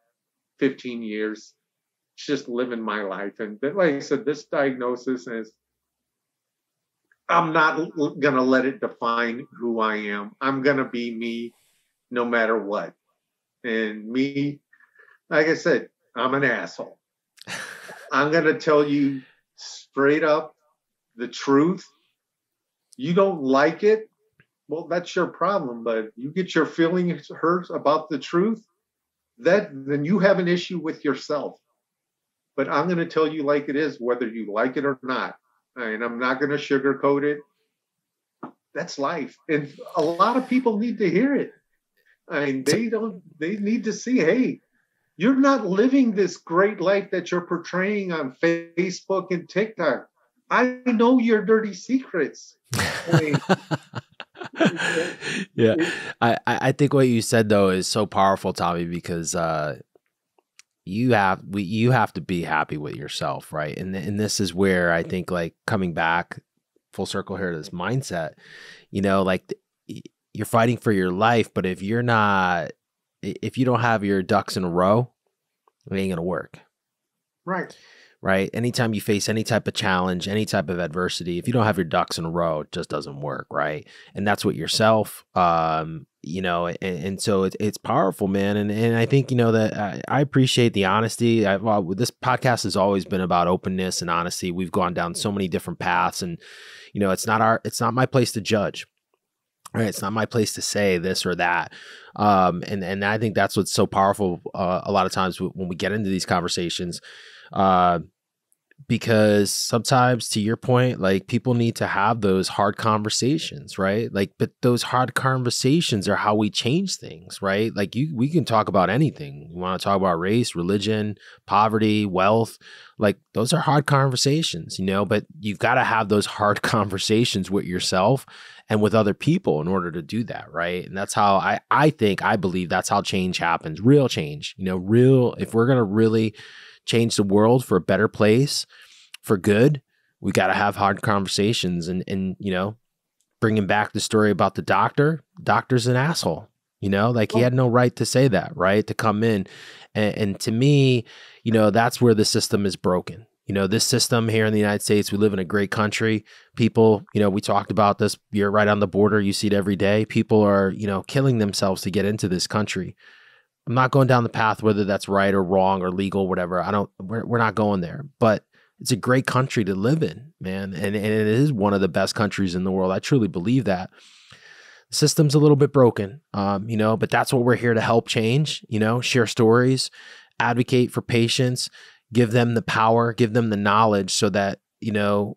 15 years, just living my life. And like I said, this diagnosis is, I'm not going to let it define who I am. I'm going to be me no matter what. And me, like I said, I'm an asshole. I'm going to tell you straight up the truth. You don't like it, well, that's your problem. But you get your feelings hurt about the truth, then you have an issue with yourself. But I'm going to tell you like it is, whether you like it or not. And I'm not going to sugarcoat it. That's life. And a lot of people need to hear it. I mean, they need to see, hey, you're not living this great life that you're portraying on Facebook and TikTok. I know your dirty secrets. Yeah. I think what you said though is so powerful, Tommy, because you have to be happy with yourself, right? And this is where I think, like, coming back full circle here to this mindset, like you're fighting for your life, but if you don't have your ducks in a row, it ain't gonna work. Right. Anytime you face any type of challenge, any type of adversity, if you don't have your ducks in a row, it just doesn't work. Right. And that's what yourself, and so it's powerful, man. And I think, that I appreciate the honesty. This podcast has always been about openness and honesty. We've gone down so many different paths, and, it's not my place to judge. Right. It's not my place to say this or that. And I think that's what's so powerful a lot of times when we get into these conversations, because sometimes, to your point, like, people need to have those hard conversations, right? Like, but those hard conversations are how we change things, right? Like, we can talk about anything. You want to talk about race, religion, poverty, wealth, like, those are hard conversations, but you've got to have those hard conversations with yourself and with other people in order to do that, right? And that's how I believe that's how change happens. Real change, if we're going to really change the world for a better place, for good, we got to have hard conversations. And bringing back the story about the doctor's an asshole, like, he had no right to say that, right? To come in. And to me, that's where the system is broken. This system here in the United States, we live in a great country. People, we talked about this. You're right on the border. You see it every day. People are, killing themselves to get into this country. I'm not going down the path, whether that's right or wrong or legal, whatever. We're not going there, but it's a great country to live in, man. And it is one of the best countries in the world. I truly believe that. The system's a little bit broken, but that's what we're here to help change, share stories, advocate for patients, give them the power, give them the knowledge so that, the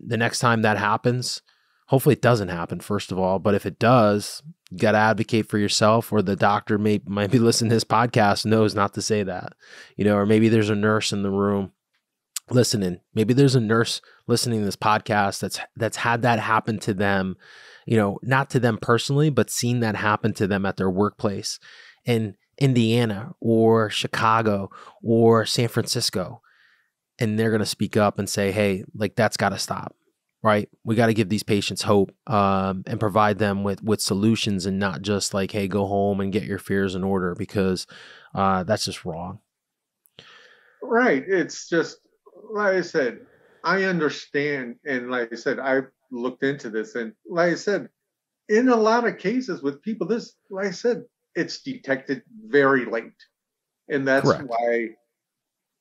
next time that happens, hopefully it doesn't happen, first of all. But if it does, you got to advocate for yourself, or the doctor might be listening to this podcast, knows not to say that, or maybe there's a nurse in the room listening. Maybe there's a nurse listening to this podcast that's had that happen to them, not to them personally, but seen that happen to them at their workplace in Indiana or Chicago or San Francisco. And they're going to speak up and say, hey, like, that's got to stop, right? We got to give these patients hope, and provide them with solutions, and not just like, hey, go home and get your fears in order, because that's just wrong. Right. It's just, like I said, I understand. And like I said, I've looked into this, and like I said, in a lot of cases with people, like I said, it's detected very late. And that's Correct. why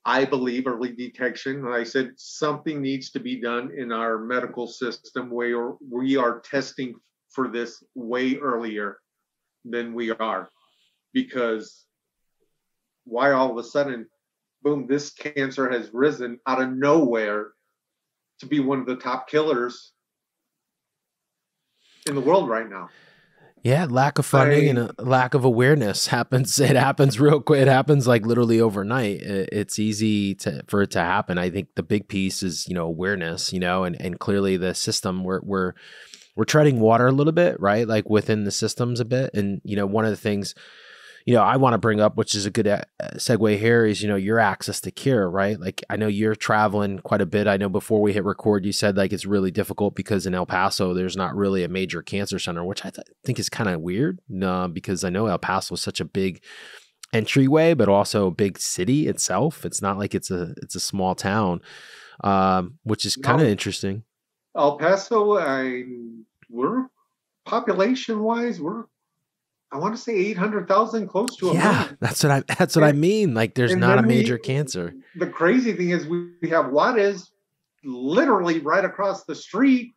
I believe early detection, like I said, something needs to be done in our medical system where we are testing for this way earlier than we are. Because why all of a sudden, boom, this cancer has risen out of nowhere to be one of the top killers in the world right now. Yeah, lack of funding and a lack of awareness happens. It happens real quick. It happens like literally overnight. It's easy for it to happen. I think the big piece is, awareness, and clearly the system, we're treading water a little bit, right? Like within the systems a bit. And, one of the things, I want to bring up, which is a good segue here, is, your access to care, right? Like, I know you're traveling quite a bit. I know before we hit record, you said like it's really difficult because in El Paso, there's not really a major cancer center, which I think is kind of weird, because I know El Paso is such a big entryway, but also a big city itself. It's not like it's a small town, which is kind of interesting. El Paso, we're population wise, I want to say 800,000, close to a million. That's what I mean. Like, there's not a major cancer. The crazy thing is we have Juarez literally right across the street.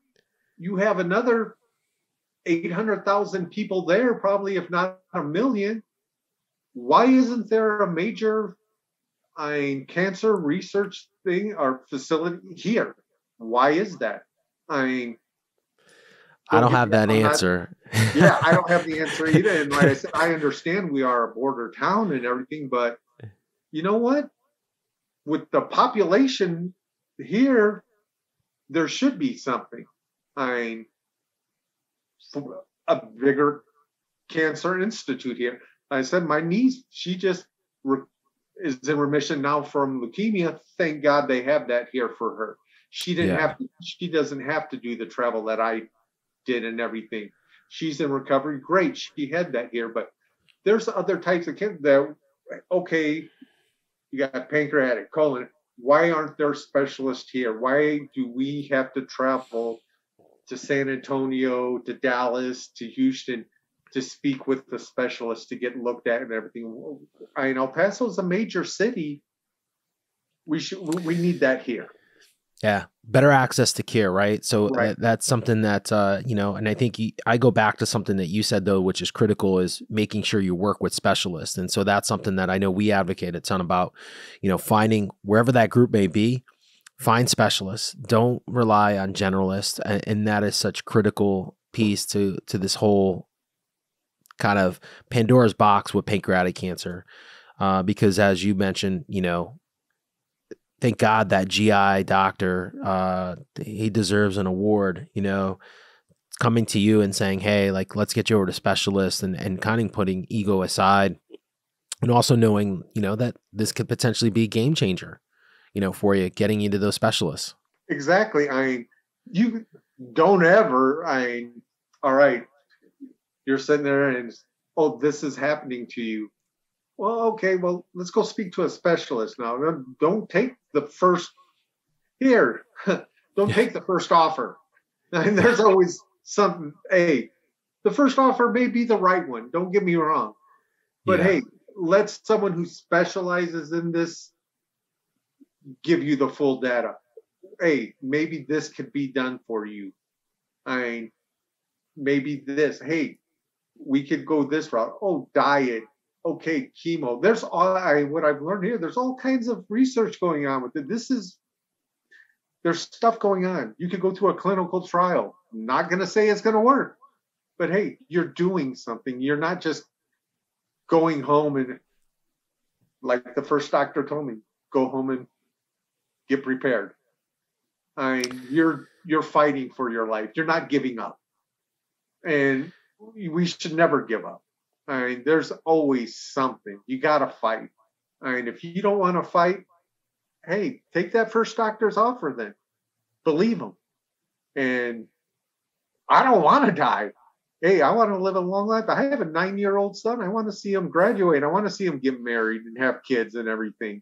You have another 800,000 people there, probably, if not a million. Why isn't there a major cancer research thing or facility here? Why is that? I don't have that answer. Yeah, I don't have the answer either. And like I said, I understand we are a border town and everything, but you know what? With the population here, there should be something. A bigger cancer institute here. I said, my niece, she just is in remission now from leukemia. Thank God they have that here for her. She doesn't have to do the travel that I did and everything. She's in recovery. Great. She had that here, but there's other types of cancer that, okay, you got pancreatic, colon. Why aren't there specialists here? Why do we have to travel to San Antonio, to Dallas, to Houston to speak with the specialist to get looked at and everything? El Paso is a major city. We need that here. Yeah. Better access to care, right? So that's something that, and I think I go back to something that you said, though, which is critical, is making sure you work with specialists. And so that's something that I know we advocate a ton about, finding wherever that group may be, find specialists. Don't rely on generalists. And that is such a critical piece to this whole kind of Pandora's box with pancreatic cancer. Because as you mentioned, thank God that GI doctor, he deserves an award, coming to you and saying, hey, like, let's get you over to specialists, and kind of putting ego aside, and also knowing, that this could potentially be a game changer, for you, getting you to those specialists. Exactly. You don't ever, all right, you're sitting there and, oh, this is happening to you. Well, okay, well, let's go speak to a specialist now. Don't take the first here. Don't take the first offer. And there's always something. Hey, the first offer may be the right one. Don't get me wrong. But Yeah. hey, let someone who specializes in this give you the full data. Hey, maybe this could be done for you. I mean, maybe this. Hey, we could go this route. Oh, diet. Okay, chemo. There's all what I've learned here. There's all kinds of research going on with it. There's stuff going on. You could go to a clinical trial. I'm not going to say it's going to work, but hey, you're doing something. You're not just going home and, like the first doctor told me, go home and get prepared. I mean, you're fighting for your life. You're not giving up, and we should never give up. I mean, there's always something. You got to fight. I mean, if you don't want to fight, hey, take that first doctor's offer then. Believe them. And I don't want to die. Hey, I want to live a long life. I have a 9-year-old son. I want to see him graduate. I want to see him get married and have kids and everything.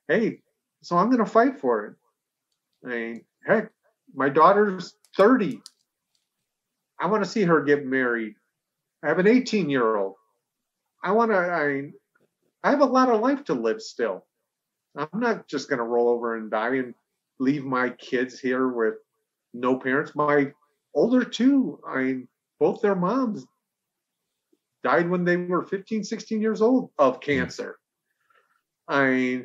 Hey, so I'm going to fight for it. I mean, heck, my daughter's 30. I want to see her get married. I have an 18-year-old. I have a lot of life to live still. I'm not just going to roll over and die and leave my kids here with no parents. My older two, both their moms died when they were 15, 16 years old of cancer. I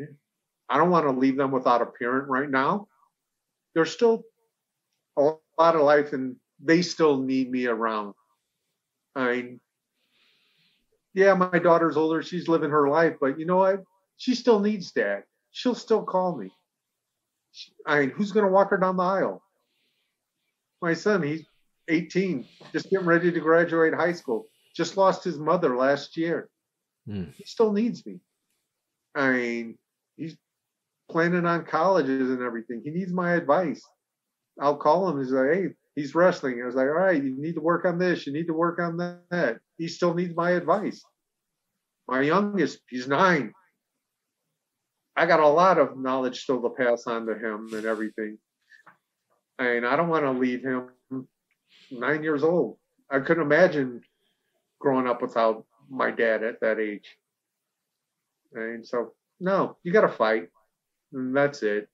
don't want to leave them without a parent right now. There's still a lot of life and they still need me around. Yeah, my daughter's older. She's living her life, but you know what? She still needs dad. She'll still call me. Who's going to walk her down the aisle? My son, he's 18, just getting ready to graduate high school. Just lost his mother last year. He still needs me. He's planning on colleges and everything. He needs my advice. I'll call him. He's like, hey, he's wrestling. I was like, all right, you need to work on this. You need to work on that. He still needs my advice. My youngest, he's 9. I got a lot of knowledge still to pass on to him and everything. I don't want to leave him 9 years old. I couldn't imagine growing up without my dad at that age. So, no, you got to fight. And that's it.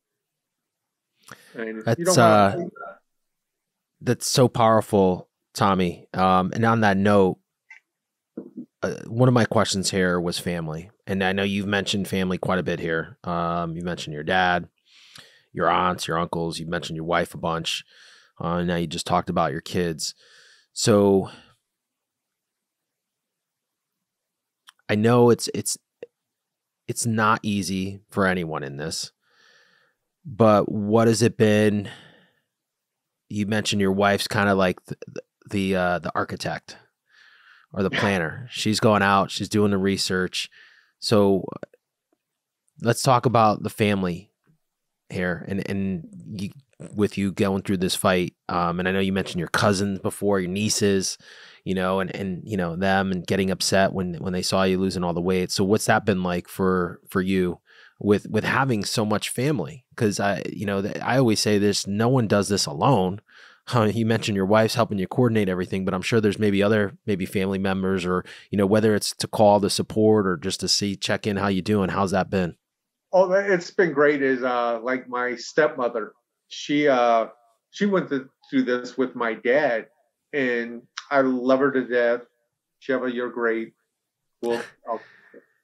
That's so powerful, Tommy. And on that note, one of my questions here was family. And I know you've mentioned family quite a bit here. You mentioned your dad, your aunts, your uncles. You mentioned your wife a bunch. Now you just talked about your kids. So I know it's not easy for anyone in this, but what has it been? You mentioned your wife's kind of like the architect or the planner. She's going out, she's doing the research. So let's talk about the family here and with you going through this fight. And I know you mentioned your cousins before, your nieces, and them and getting upset when they saw you losing all the weight. So what's that been like for you with having so much family? Because I always say this, no one does this alone. You mentioned your wife's helping you coordinate everything, but I'm sure there's maybe family members or, whether it's to call the support or just to check in how you doing. How's that been? Oh, it's been great. Is like my stepmother, she went through this with my dad, and I love her to death. Sheva, you're great.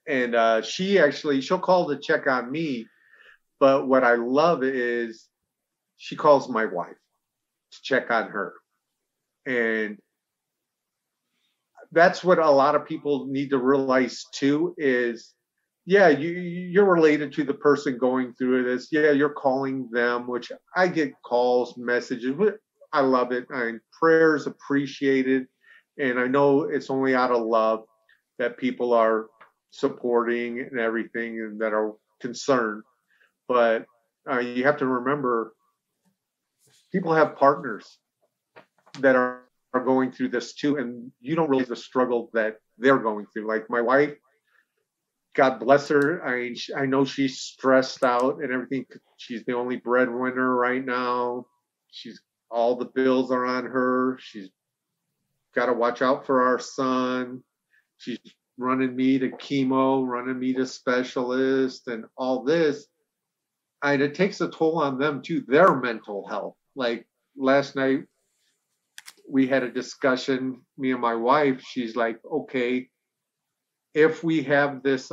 And she'll call to check on me. But what I love is she calls my wife to check on her. And that's what a lot of people need to realize too is, yeah, you're related to the person going through this. Yeah, you're calling them, which I get calls, messages. I love it. Prayers appreciated. And I know it's only out of love that people are supporting and everything and that are concerned. But you have to remember, people have partners that are going through this too, and you don't realize the struggle that they're going through. Like my wife, God bless her. I know she's stressed out and everything. She's the only breadwinner right now. She's all the bills are on her. She's got to watch out for our son. She's running me to chemo, running me to specialists, and all this. And it takes a toll on them too, their mental health. Like last night, we had a discussion, me and my wife. She's like, okay, if we have this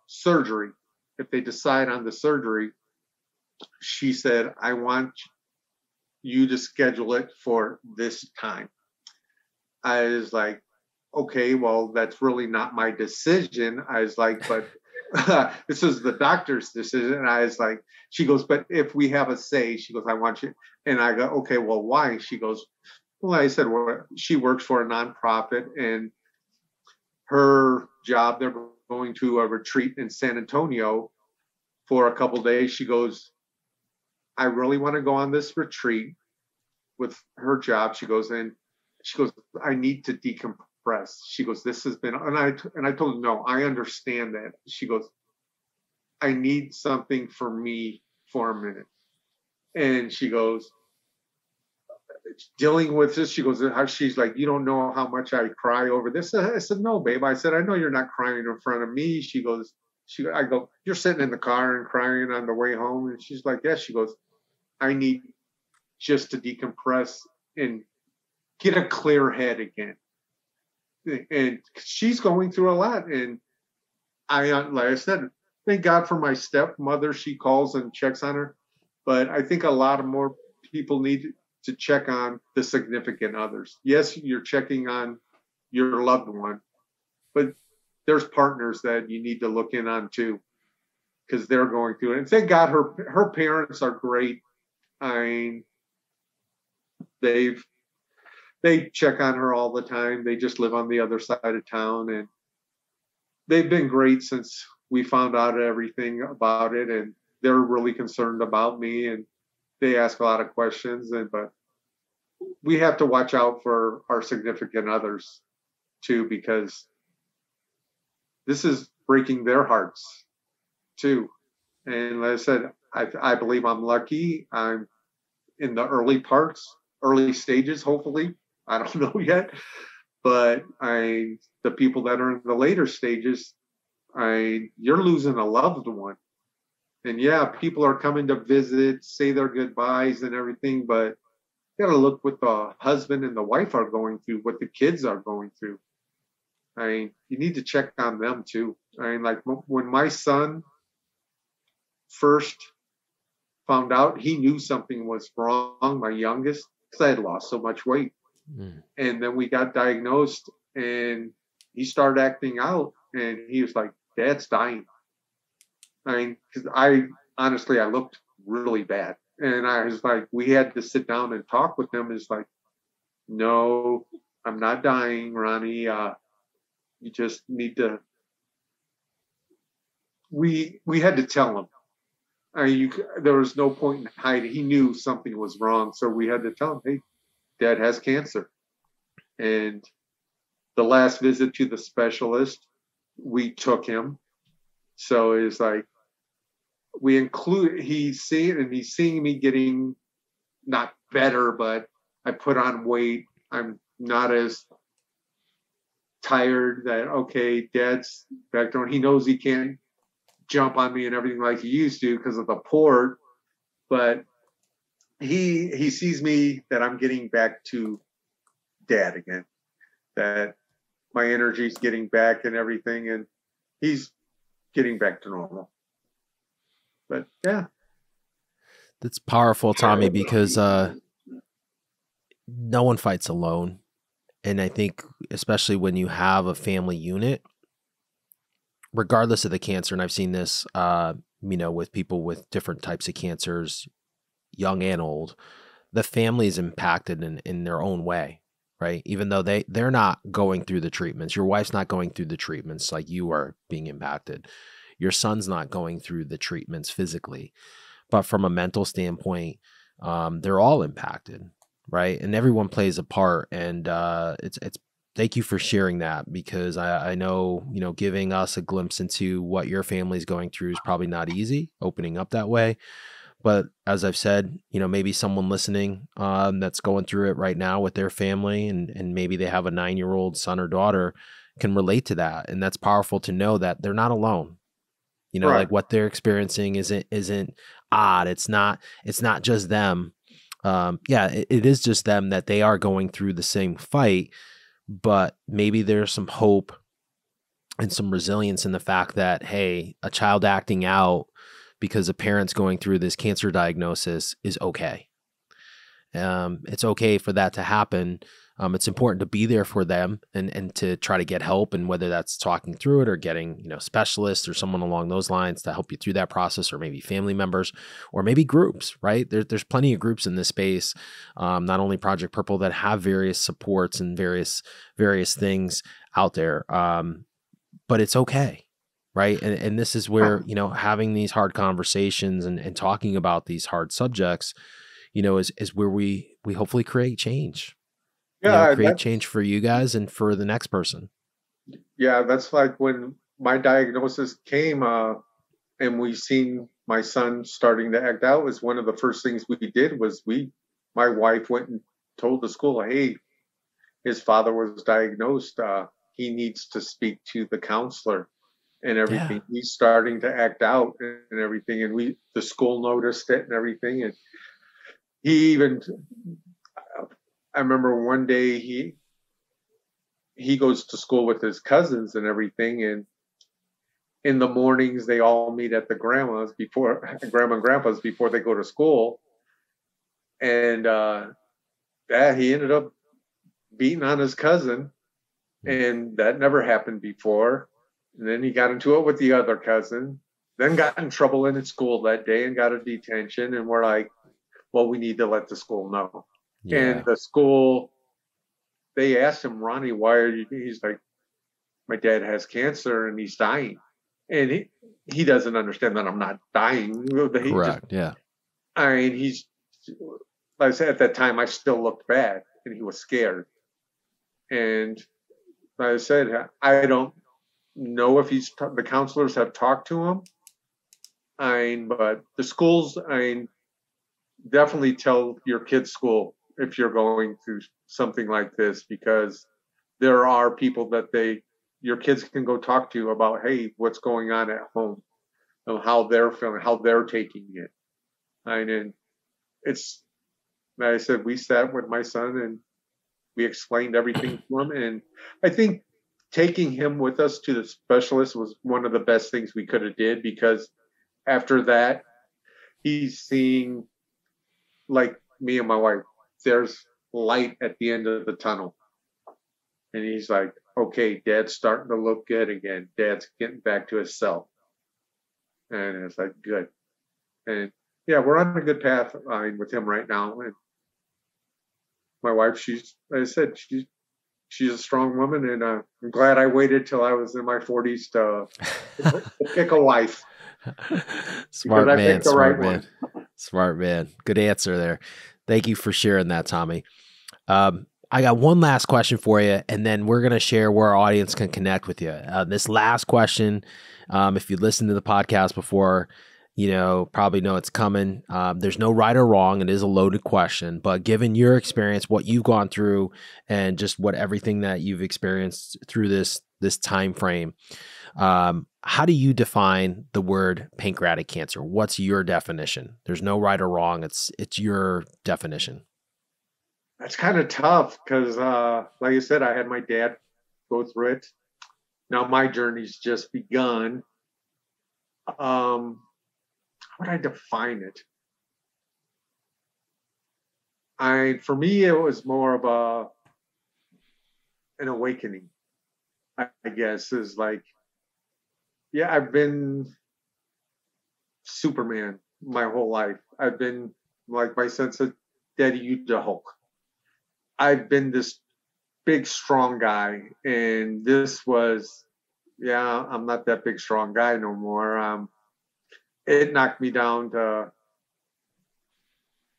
surgery, if they decide on the surgery, she said, I want you to schedule it for this time. I was like, okay, well, that's really not my decision. I was like, but this is the doctor's decision. And I was like, she goes, but if we have a say, she goes, I want you. And I go, okay, well, why? She goes, well, I said, well, she works for a nonprofit, and her job, they're going to a retreat in San Antonio for a couple of days. She goes, I really want to go on this retreat with her job. She goes, I need to decompress. She goes, this has been, and I told her, no, I understand that. She goes, I need something for me for a minute. And she goes, dealing with this, she goes, she's like, you don't know how much I cry over this. I said, no, babe. I said, I know you're not crying in front of me. I go, you're sitting in the car and crying on the way home. And she's like, yes. She goes, I need just to decompress and get a clear head again. And she's going through a lot. And like I said, thank God for my stepmother. She calls and checks on her. But I think a lot of more people need to check on the significant others. Yes, you're checking on your loved one, but there's partners that you need to look in on too, because they're going through it. And thank God her parents are great. I mean, they check on her all the time. They just live on the other side of town, and they've been great since we found out everything about it. And they're really concerned about me, and they ask a lot of questions. But we have to watch out for our significant others too, because this is breaking their hearts too. And like I said, I believe I'm lucky. I'm in the early stages, hopefully. I don't know yet, but the people that are in the later stages, you're losing a loved one. And yeah, people are coming to visit, say their goodbyes and everything, but you got to look what the husband and the wife are going through, what the kids are going through. You need to check on them too. Like when my son first found out, he knew something was wrong, my youngest, because I had lost so much weight. And then we got diagnosed, and he started acting out, and he was like, Dad's dying. Because I looked really bad. And I was like, we had to sit down and talk with him. It's like, no, I'm not dying, Ronnie. You just need to. We had to tell him. There was no point in hiding. He knew something was wrong, so we had to tell him, hey, Dad has cancer. And the last visit to the specialist, we took him. So it's like, he's seeing me getting not better, but I put on weight. I'm not as tired that, okay, Dad's back on. He knows he can't jump on me and everything like he used to because of the port, but he sees me that I'm getting back to Dad again, that my energy's getting back and everything, and he's getting back to normal. But yeah, that's powerful, Tommy, because no one fights alone. And I think especially when you have a family unit, regardless of the cancer, and I've seen this, with people with different types of cancers, young and old, the family is impacted in their own way, right? Even though they're not going through the treatments. Your wife's not going through the treatments like you are being impacted. Your son's not going through the treatments physically. But from a mental standpoint, they're all impacted, right? And everyone plays a part. And it's Thank you for sharing that, because I know, giving us a glimpse into what your family's going through is probably not easy, opening up that way. But as I've said, maybe someone listening that's going through it right now with their family, and maybe they have a 9-year-old son or daughter, can relate to that. And that's powerful to know that they're not alone. Right. Like what they're experiencing isn't odd. It's not just them. It is just them, that they are going through the same fight, but maybe there's some hope and some resilience in the fact that, hey, a child acting out because a parent's going through this cancer diagnosis is okay. It's okay for that to happen. It's important to be there for them and to try to get help, and whether that's talking through it or getting, specialists or someone along those lines to help you through that process, or maybe family members, or maybe groups, right? There's plenty of groups in this space, not only Project Purple, that have various supports and various things out there. But it's okay. Right. And this is where, having these hard conversations and talking about these hard subjects, is where we hopefully create change. Yeah, Create change for you guys and for the next person. Yeah, that's like when my diagnosis came, and we seen my son starting to act out. Was one of the first things we did was my wife went and told the school, hey, his father was diagnosed. He needs to speak to the counselor and everything. Yeah. He's starting to act out and everything. And the school noticed it and everything. And I remember one day he goes to school with his cousins and everything. And in the mornings, they all meet at the grandma and grandpa's before they go to school. And he ended up beating on his cousin. And that never happened before. And then he got into it with the other cousin, then got in trouble in school that day and got a detention. And we're like, well, we need to let the school know. Yeah. And the school, they asked him, Ronnie, why are you? He's like, my dad has cancer and he's dying. And he doesn't understand that I'm not dying. Correct. Yeah. I mean, like I said, at that time, I still looked bad and he was scared. And like I said, I don't know if the counselors have talked to him. But the schools, definitely tell your kid's school if you're going through something like this, because there are people that your kids can go talk to about, hey, what's going on at home, and how they're feeling, how they're taking it. And it's, like I said, we sat with my son and we explained everything to him. And I think taking him with us to the specialist was one of the best things we could have did, because after that, he's seeing, like me and my wife, there's light at the end of the tunnel. And he's like, okay, Dad's starting to look good again. Dad's getting back to himself. And it's like, good. And yeah, we're on a good path with him right now. And my wife, like I said, she's a strong woman, and I'm glad I waited till I was in my 40s to pick a wife. Smart man. Good answer there. Thank you for sharing that, Tommy. I got one last question for you, and then we're going to share where our audience can connect with you. This last question, if you listened to the podcast before, probably know it's coming. There's no right or wrong. It is a loaded question, but given your experience, what you've gone through, and just everything that you've experienced through this time frame, how do you define the word pancreatic cancer? What's your definition? There's no right or wrong. It's your definition. That's kind of tough because, like I said, I had my dad go through it. Now my journey's just begun. How would I define it? For me, it was more of an awakening, I guess, is like, yeah, I've been Superman my whole life. I've been, like my sense of Daddy, you the Hulk. I've been this big, strong guy. And this was, I'm not that big, strong guy no more. It knocked me down to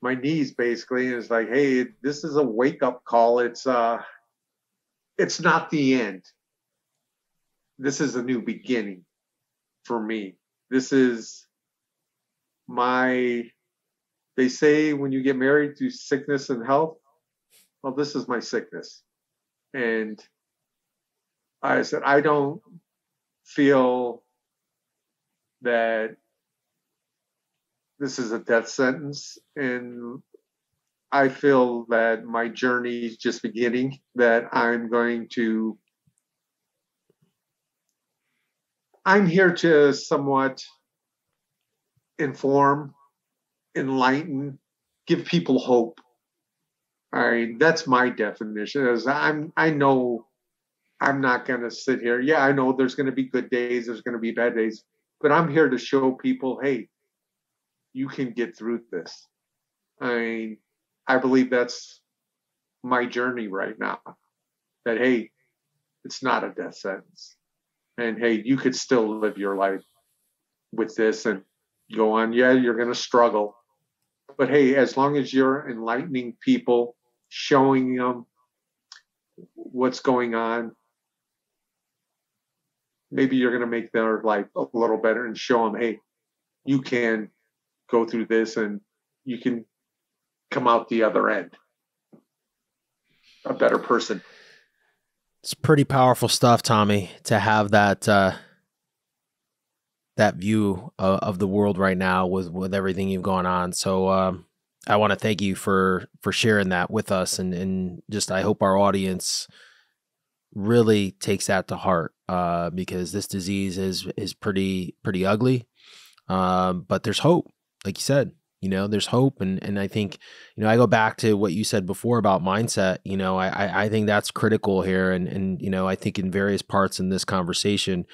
my knees, basically. And it's like, hey, this is a wake-up call. It's it's not the end. This is a new beginning for me. This is they say when you get married through sickness and health, well, this is my sickness. And I said, I don't feel that this is a death sentence. And I feel that my journey is just beginning, that I'm here to somewhat inform, enlighten, give people hope. All right, that's my definition. I know I'm not going to sit here. Yeah, I know there's going to be good days, there's going to be bad days, but I'm here to show people, hey, you can get through this. I believe that's my journey right now. That, hey, it's not a death sentence. And hey, you could still live your life with this and go on. Yeah, you're going to struggle. But hey, as long as you're enlightening people, showing them what's going on, maybe you're going to make their life a little better and show them, hey, you can go through this and you can come out the other end a better person. It's pretty powerful stuff, Tommy, to have that that view of the world right now with everything you've gone on. So I want to thank you for sharing that with us, and just I hope our audience really takes that to heart, because this disease is pretty ugly, but there's hope, like you said. There's hope. And I think, I go back to what you said before about mindset. I think that's critical here. And I think in various parts in this conversation,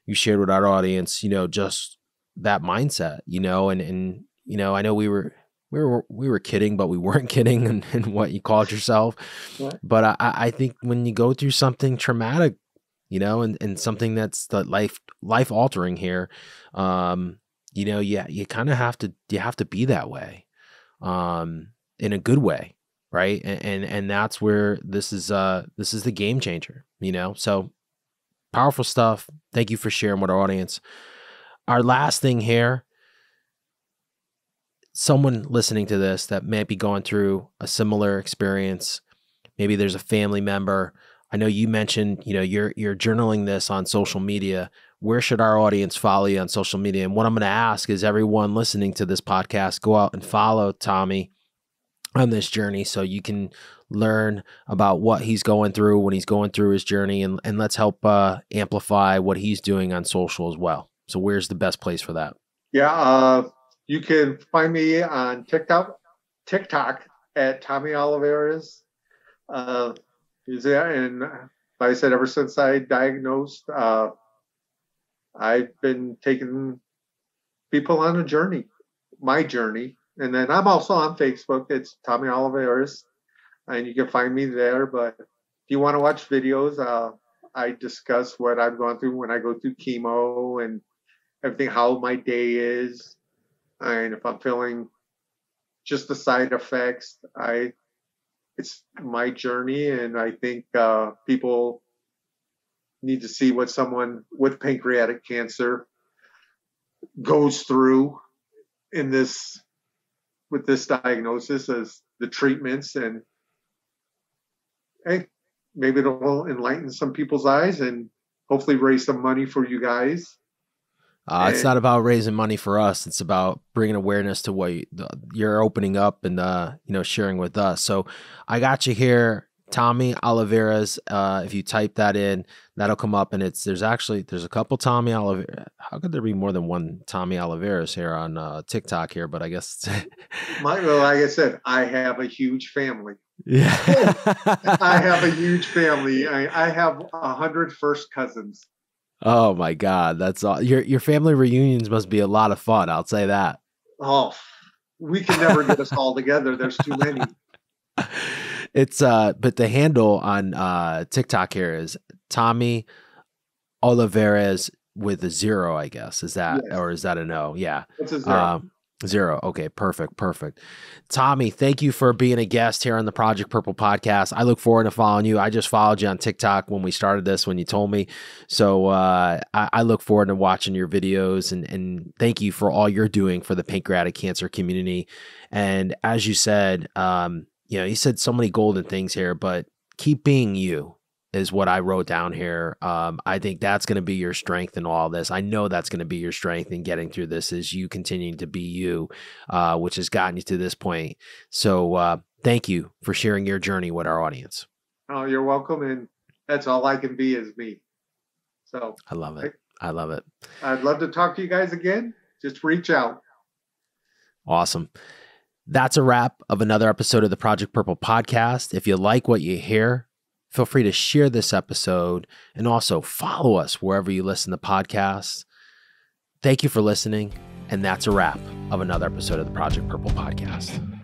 you shared with our audience, just that mindset, and I know we were kidding, but we weren't kidding in what you called yourself. Yeah. But I think when you go through something traumatic, and something that's the life altering here, you kind of have to be that way, in a good way. Right. And that's where this is the game changer, so powerful stuff. Thank you for sharing with our audience. Our last thing here, someone listening to this that may be going through a similar experience. Maybe there's a family member. I know you mentioned, you're journaling this on social media. Where should our audience follow you on social media? And what I'm going to ask is everyone listening to this podcast, go out and follow Tommy on this journey so you can learn about what he's going through when he's going through his journey, and let's help amplify what he's doing on social as well. So where's the best place for that? Yeah, you can find me on TikTok at Tommy Olivarez. And like I said, ever since I diagnosed, I've been taking people on a journey, my journey. And then I'm also on Facebook. It's Tommy Olivarez, and you can find me there. But if you want to watch videos, I discuss what I've gone through when I go through chemo and everything, how my day is. And if I'm feeling just the side effects, it's my journey. And I think people need to see what someone with pancreatic cancer goes through with this diagnosis, as the treatments, and hey, maybe it'll enlighten some people's eyes and hopefully raise some money for you guys. It's not about raising money for us. It's about bringing awareness to what you're opening up and, sharing with us. So I got you here, Tommy Olivarez. If you type that in, that'll come up, and there's a couple Tommy Olivarez. How could there be more than one Tommy Olivarez here on TikTok here? But I guess like I said, I have a huge family. Yeah, I have a huge family. I have 100 first cousins. Oh my God, that's all. Your family reunions must be a lot of fun. I'll say that. Oh, we can never get us all together. There's too many. It's but the handle on TikTok here is Tommy Olivarez with a 0, I guess. Is that, yes, or is that an O? Yeah. It's a 0. 0. Okay, perfect, perfect. Tommy, thank you for being a guest here on the Project Purple podcast. I look forward to following you. I just followed you on TikTok when we started this, when you told me. So I look forward to watching your videos, and thank you for all you're doing for the pancreatic cancer community. And as you said, you said so many golden things here, but keep being you is what I wrote down here. I think that's going to be your strength in all this. I know that's going to be your strength in getting through this, is you continuing to be you, which has gotten you to this point. So thank you for sharing your journey with our audience. Oh, you're welcome. And that's all I can be is me. So I love it. I love it. I'd love to talk to you guys again. Just reach out. Awesome. That's a wrap of another episode of the Project Purple podcast. If you like what you hear, feel free to share this episode and also follow us wherever you listen to podcasts. Thank you for listening. And that's a wrap of another episode of the Project Purple podcast.